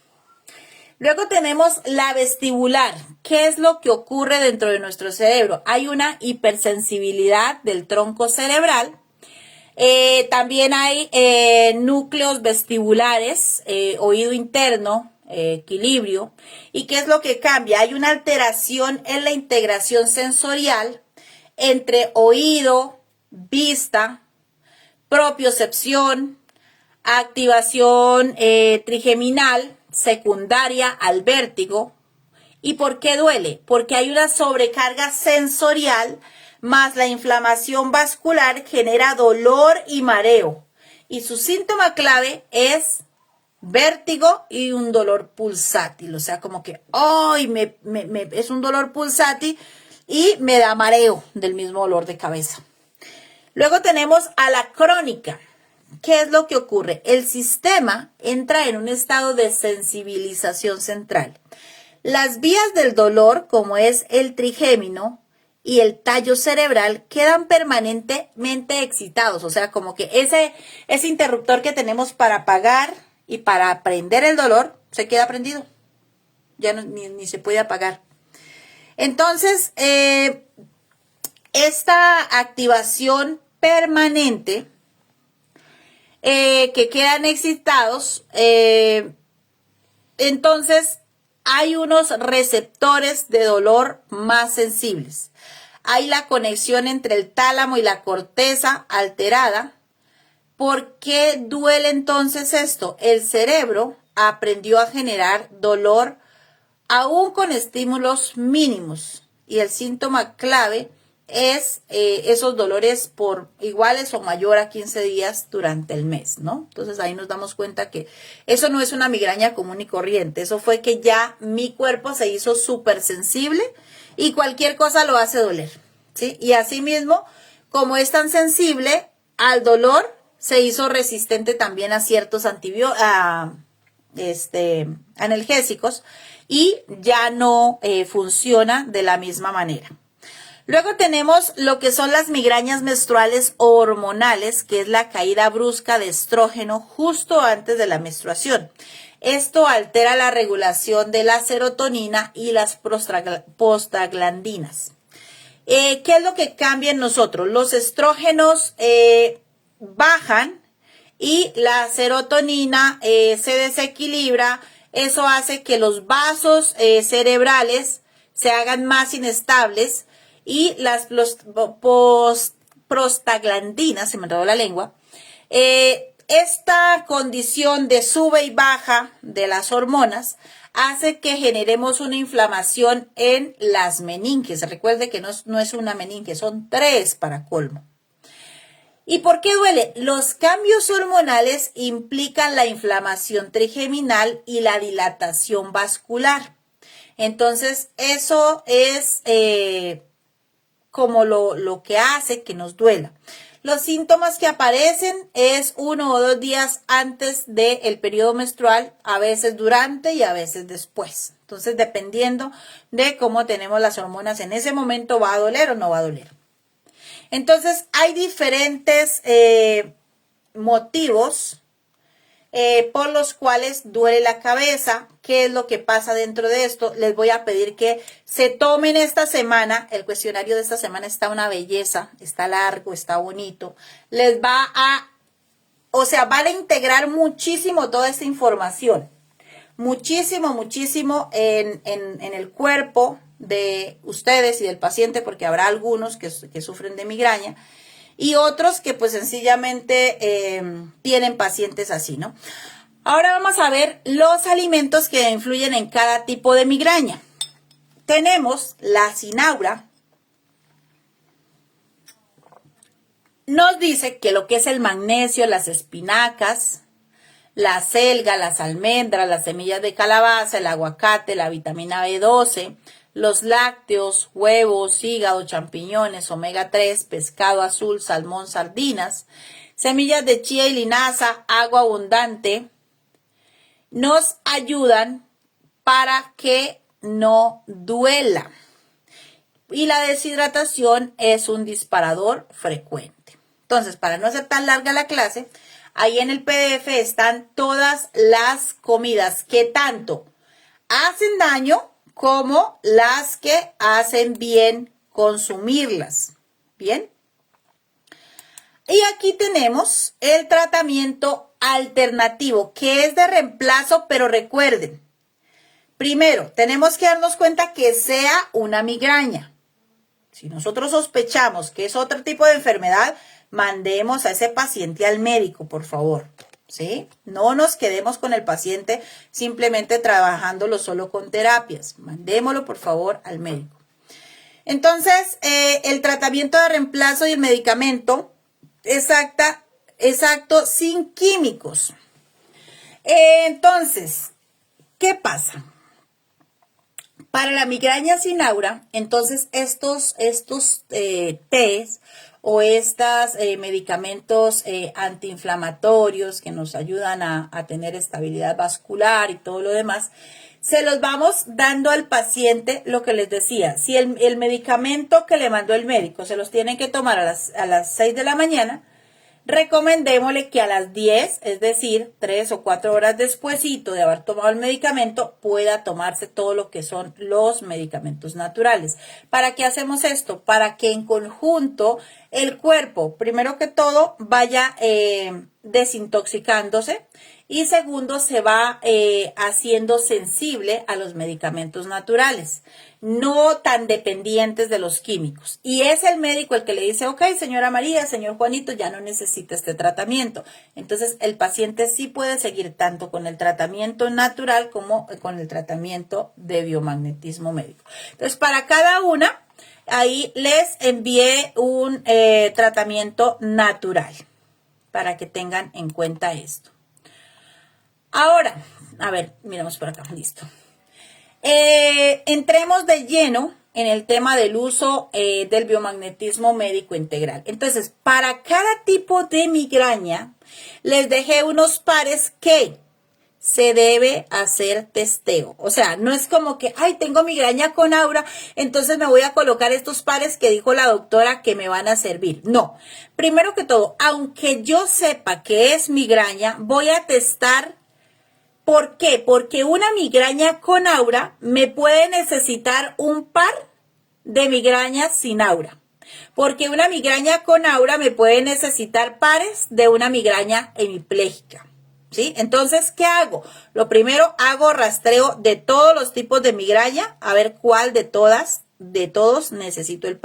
Luego tenemos la vestibular. ¿Qué es lo que ocurre dentro de nuestro cerebro? Hay una hipersensibilidad del tronco cerebral. También hay núcleos vestibulares, oído interno, equilibrio. ¿Y qué es lo que cambia? Hay una alteración en la integración sensorial entre oído, vista, propiocepción, activación trigeminal secundaria al vértigo. ¿Y por qué duele? Porque hay una sobrecarga sensorial más la inflamación vascular genera dolor y mareo. Y su síntoma clave es vértigo y un dolor pulsátil. O sea, como que, es un dolor pulsátil y me da mareo del mismo dolor de cabeza. Luego tenemos a la crónica. ¿Qué es lo que ocurre? El sistema entra en un estado de sensibilización central. Las vías del dolor, como es el trigémino y el tallo cerebral, quedan permanentemente excitados. O sea, como que ese interruptor que tenemos para apagar y para prender el dolor, se queda prendido. Ya ni se puede apagar. Entonces, esta activación permanente que quedan excitados, entonces hay unos receptores de dolor más sensibles. hay la conexión entre el tálamo y la corteza alterada. ¿Por qué duele entonces esto? El cerebro aprendió a generar dolor aún con estímulos mínimos, y el síntoma clave es esos dolores por iguales o mayor a 15 días durante el mes, ¿no? Entonces ahí nos damos cuenta que eso no es una migraña común y corriente, eso fue que ya mi cuerpo se hizo súper sensible y cualquier cosa lo hace doler, ¿sí? Y asimismo, como es tan sensible al dolor, se hizo resistente también a ciertos analgésicos, y ya no funciona de la misma manera. Luego tenemos lo que son las migrañas menstruales hormonales, que es la caída brusca de estrógeno justo antes de la menstruación. Esto altera la regulación de la serotonina y las prostaglandinas. ¿Qué es lo que cambia en nosotros? Los estrógenos bajan y la serotonina se desequilibra. Eso hace que los vasos cerebrales se hagan más inestables y las prostaglandinas, se me enredó la lengua, esta condición de sube y baja de las hormonas hace que generemos una inflamación en las meninges. Recuerde que no es una meninge, son 3 para colmo. ¿Y por qué duele? Los cambios hormonales implican la inflamación trigeminal y la dilatación vascular. Entonces, eso es como lo que hace que nos duela. Los síntomas que aparecen es 1 o 2 días antes del periodo menstrual, a veces durante y a veces después. Entonces, dependiendo de cómo tenemos las hormonas en ese momento, ¿va a doler o no va a doler? Entonces, hay diferentes motivos por los cuales duele la cabeza. ¿Qué es lo que pasa dentro de esto? Les voy a pedir que se tomen esta semana. El cuestionario de esta semana está una belleza, está largo, está bonito. Les va a, van a integrar muchísimo toda esta información. Muchísimo en el cuerpo de ustedes y del paciente, porque habrá algunos que sufren de migraña y otros que pues sencillamente tienen pacientes así, ¿no? Ahora vamos a ver los alimentos que influyen en cada tipo de migraña. Tenemos la cinaura. Nos dice que lo que es el magnesio, las espinacas, la selga, las almendras, las semillas de calabaza, el aguacate, la vitamina B12, los lácteos, huevos, hígado, champiñones, omega 3, pescado azul, salmón, sardinas, semillas de chía y linaza, agua abundante, nos ayudan para que no duela. Y la deshidratación es un disparador frecuente. Entonces, para no ser tan larga la clase, ahí en el PDF están todas las comidas que tanto hacen daño como las que hacen bien consumirlas. Bien. Y aquí tenemos el tratamiento alternativo, que es de reemplazo, pero recuerden, primero, tenemos que darnos cuenta que sea una migraña. Si nosotros sospechamos que es otro tipo de enfermedad, mandemos a ese paciente al médico, por favor. ¿Sí? No nos quedemos con el paciente simplemente trabajándolo solo con terapias. Mandémoslo, por favor, al médico. Entonces, el tratamiento de reemplazo y el medicamento, exacto, sin químicos. Entonces, ¿qué pasa? Para la migraña sin aura, entonces estos tés o estos medicamentos antiinflamatorios que nos ayudan a tener estabilidad vascular y todo lo demás, se los vamos dando al paciente, lo que les decía. Si el medicamento que le mandó el médico se los tienen que tomar a las 6 de la mañana, recomendémosle que a las 10, es decir, 3 o 4 horas despuesito de haber tomado el medicamento, pueda tomarse todo lo que son los medicamentos naturales. ¿Para qué hacemos esto? Para que en conjunto el cuerpo, primero que todo, vaya desintoxicándose y segundo, se va haciendo sensible a los medicamentos naturales, no tan dependientes de los químicos. Y es el médico el que le dice, ok, señora María, señor Juanito, ya no necesita este tratamiento. Entonces, el paciente sí puede seguir tanto con el tratamiento natural como con el tratamiento de biomagnetismo médico. Entonces, para cada una, ahí les envié un tratamiento natural para que tengan en cuenta esto. Ahora, a ver, miramos por acá, listo. Entremos de lleno en el tema del uso del biomagnetismo médico integral. Entonces, para cada tipo de migraña, les dejé unos pares que se debe hacer testeo. O sea, no es como que, ay, tengo migraña con aura, entonces me voy a colocar estos pares que dijo la doctora que me van a servir. No, primero que todo, aunque yo sepa que es migraña, voy a testar. ¿Por qué? Porque una migraña con aura me puede necesitar un par de migrañas sin aura. Porque una migraña con aura me puede necesitar pares de una migraña hemipléjica. ¿Sí? Entonces, ¿qué hago? Lo primero, hago rastreo de todos los tipos de migraña, a ver cuál de todos necesita el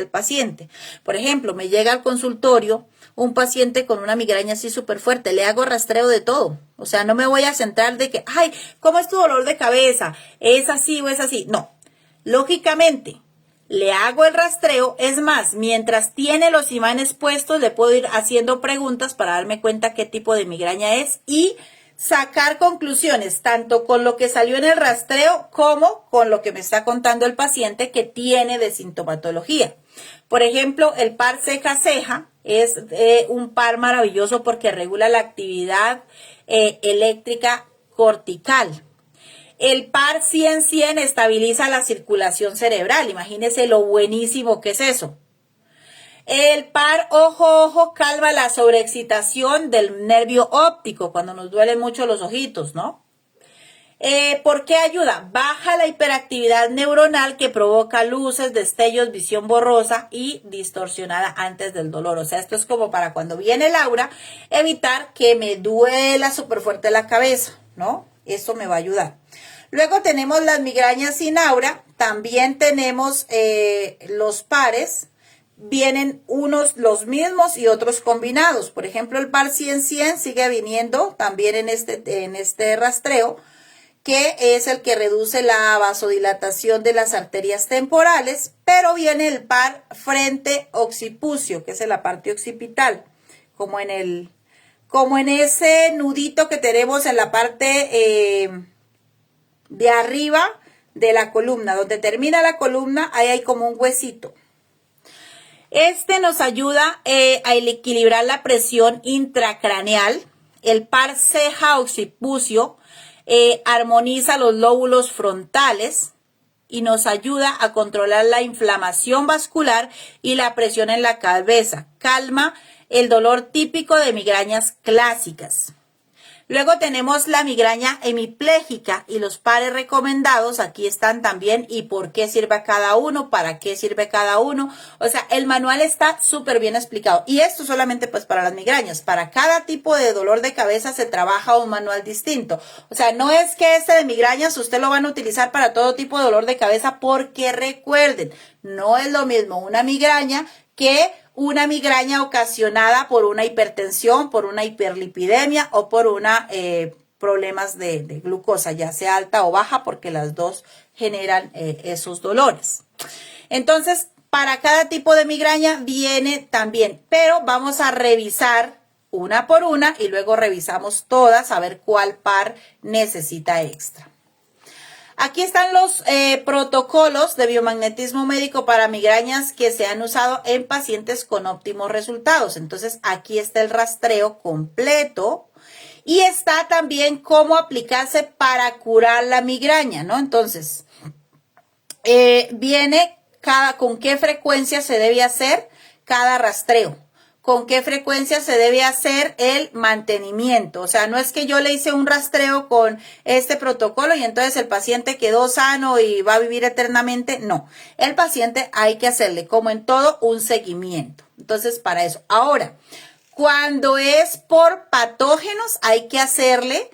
paciente. Por ejemplo, me llega al consultorio un paciente con una migraña así súper fuerte, le hago rastreo de todo. O sea, no me voy a centrar de que, ay, ¿cómo es tu dolor de cabeza? ¿Es así o es así? No, lógicamente, le hago el rastreo. Es más, mientras tiene los imanes puestos, le puedo ir haciendo preguntas para darme cuenta qué tipo de migraña es y sacar conclusiones, tanto con lo que salió en el rastreo como con lo que me está contando el paciente que tiene de sintomatología. Por ejemplo, el par ceja-ceja es un par maravilloso porque regula la actividad eléctrica cortical. El par 100-100 estabiliza la circulación cerebral. Imagínense lo buenísimo que es eso. El par ojo-ojo calma la sobreexcitación del nervio óptico cuando nos duelen mucho los ojitos, ¿no? ¿Por qué ayuda? Baja la hiperactividad neuronal que provoca luces, destellos, visión borrosa y distorsionada antes del dolor. O sea, esto es como para cuando viene el aura, evitar que me duela súper fuerte la cabeza, ¿no? Esto me va a ayudar. Luego tenemos las migrañas sin aura. También tenemos los pares. Vienen unos los mismos y otros combinados. Por ejemplo, el par 100-100 sigue viniendo también en este rastreo, que es el que reduce la vasodilatación de las arterias temporales, pero viene el par frente-occipucio, que es en la parte occipital, como en ese nudito que tenemos en la parte de arriba de la columna, donde termina la columna, ahí hay como un huesito. Este nos ayuda a equilibrar la presión intracraneal. El par ceja-occipucio armoniza los lóbulos frontales y nos ayuda a controlar la inflamación vascular y la presión en la cabeza. Calma el dolor típico de migrañas clásicas. Luego tenemos la migraña hemipléjica y los pares recomendados. Aquí están también y por qué sirve cada uno, para qué sirve cada uno. O sea, el manual está súper bien explicado. Y esto solamente pues para las migrañas. Para cada tipo de dolor de cabeza se trabaja un manual distinto. O sea, no es que este de migrañas usted lo van a utilizar para todo tipo de dolor de cabeza, porque recuerden, no es lo mismo una migraña que una migraña ocasionada por una hipertensión, por una hiperlipidemia o por problemas de glucosa, ya sea alta o baja, porque las dos generan esos dolores. Entonces, para cada tipo de migraña viene también, pero vamos a revisar una por una y luego revisamos todas a ver cuál par necesita extra. Aquí están los protocolos de biomagnetismo médico para migrañas que se han usado en pacientes con óptimos resultados. Entonces, aquí está el rastreo completo y está también cómo aplicarse para curar la migraña, ¿no? Entonces, viene con qué frecuencia se debe hacer cada rastreo. Con qué frecuencia se debe hacer el mantenimiento. O sea, no es que yo le hice un rastreo con este protocolo y entonces el paciente quedó sano y va a vivir eternamente. No, el paciente hay que hacerle, como en todo, un seguimiento. Entonces, para eso. Ahora, Cuando es por patógenos, hay que hacerle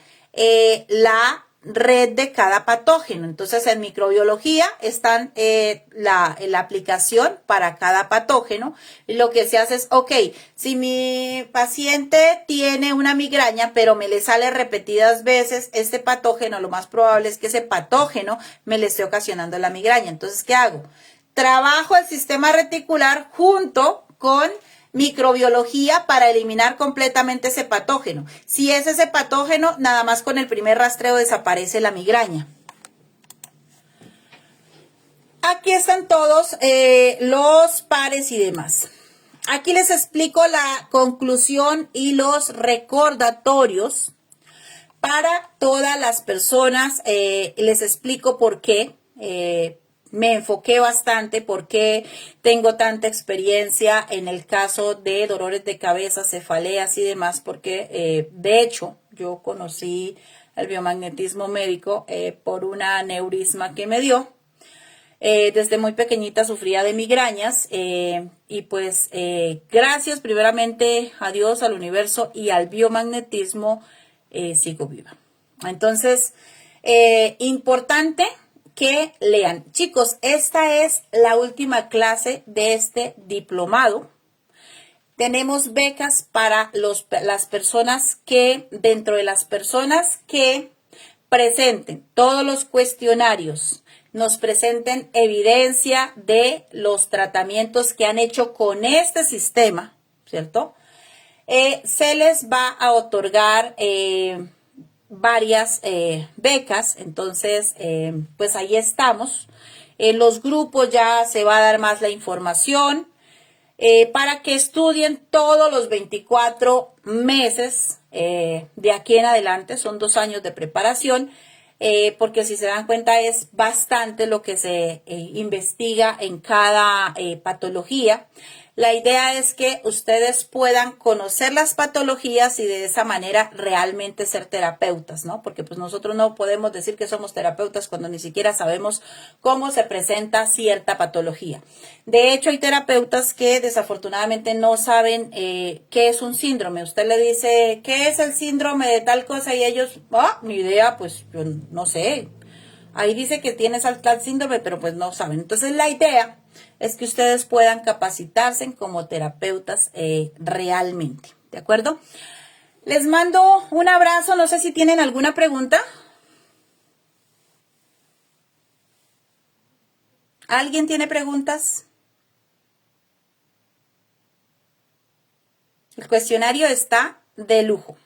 la red de cada patógeno. Entonces, en microbiología están la aplicación para cada patógeno. Y lo que se hace es, ok, si mi paciente tiene una migraña, pero me le sale repetidas veces este patógeno, lo más probable es que ese patógeno me le esté ocasionando la migraña. Entonces, ¿qué hago? Trabajo el sistema reticular junto con microbiología para eliminar completamente ese patógeno. Si es ese patógeno, nada más con el primer rastreo desaparece la migraña. Aquí están todos los pares y demás. Aquí les explico la conclusión y los recordatorios para todas las personas. Les explico por qué. Me enfoqué bastante porque tengo tanta experiencia en el caso de dolores de cabeza, cefaleas y demás, porque de hecho yo conocí el biomagnetismo médico por una aneurisma que me dio. Desde muy pequeñita sufría de migrañas y pues gracias primeramente a Dios, al universo y al biomagnetismo sigo viva. Entonces, importante que lean. Chicos, esta es la última clase de este diplomado. Tenemos becas para las personas que, dentro de las personas que presenten todos los cuestionarios, nos presenten evidencia de los tratamientos que han hecho con este sistema, ¿cierto? Se les va a otorgar varias becas, entonces pues ahí estamos. En los grupos ya se va a dar más la información para que estudien todos los 24 meses de aquí en adelante, son 2 años de preparación, porque si se dan cuenta es bastante lo que se investiga en cada patología. La idea es que ustedes puedan conocer las patologías y de esa manera realmente ser terapeutas, ¿no? Porque pues nosotros no podemos decir que somos terapeutas cuando ni siquiera sabemos cómo se presenta cierta patología. De hecho, hay terapeutas que desafortunadamente no saben qué es un síndrome. Usted le dice, ¿qué es el síndrome de tal cosa? Y ellos, ni idea, pues yo no sé. Ahí dice que tienes tal síndrome, pero pues no saben. Entonces la idea es que ustedes puedan capacitarse como terapeutas realmente, ¿de acuerdo? Les mando un abrazo, no sé si tienen alguna pregunta. ¿Alguien tiene preguntas? El cuestionario está de lujo.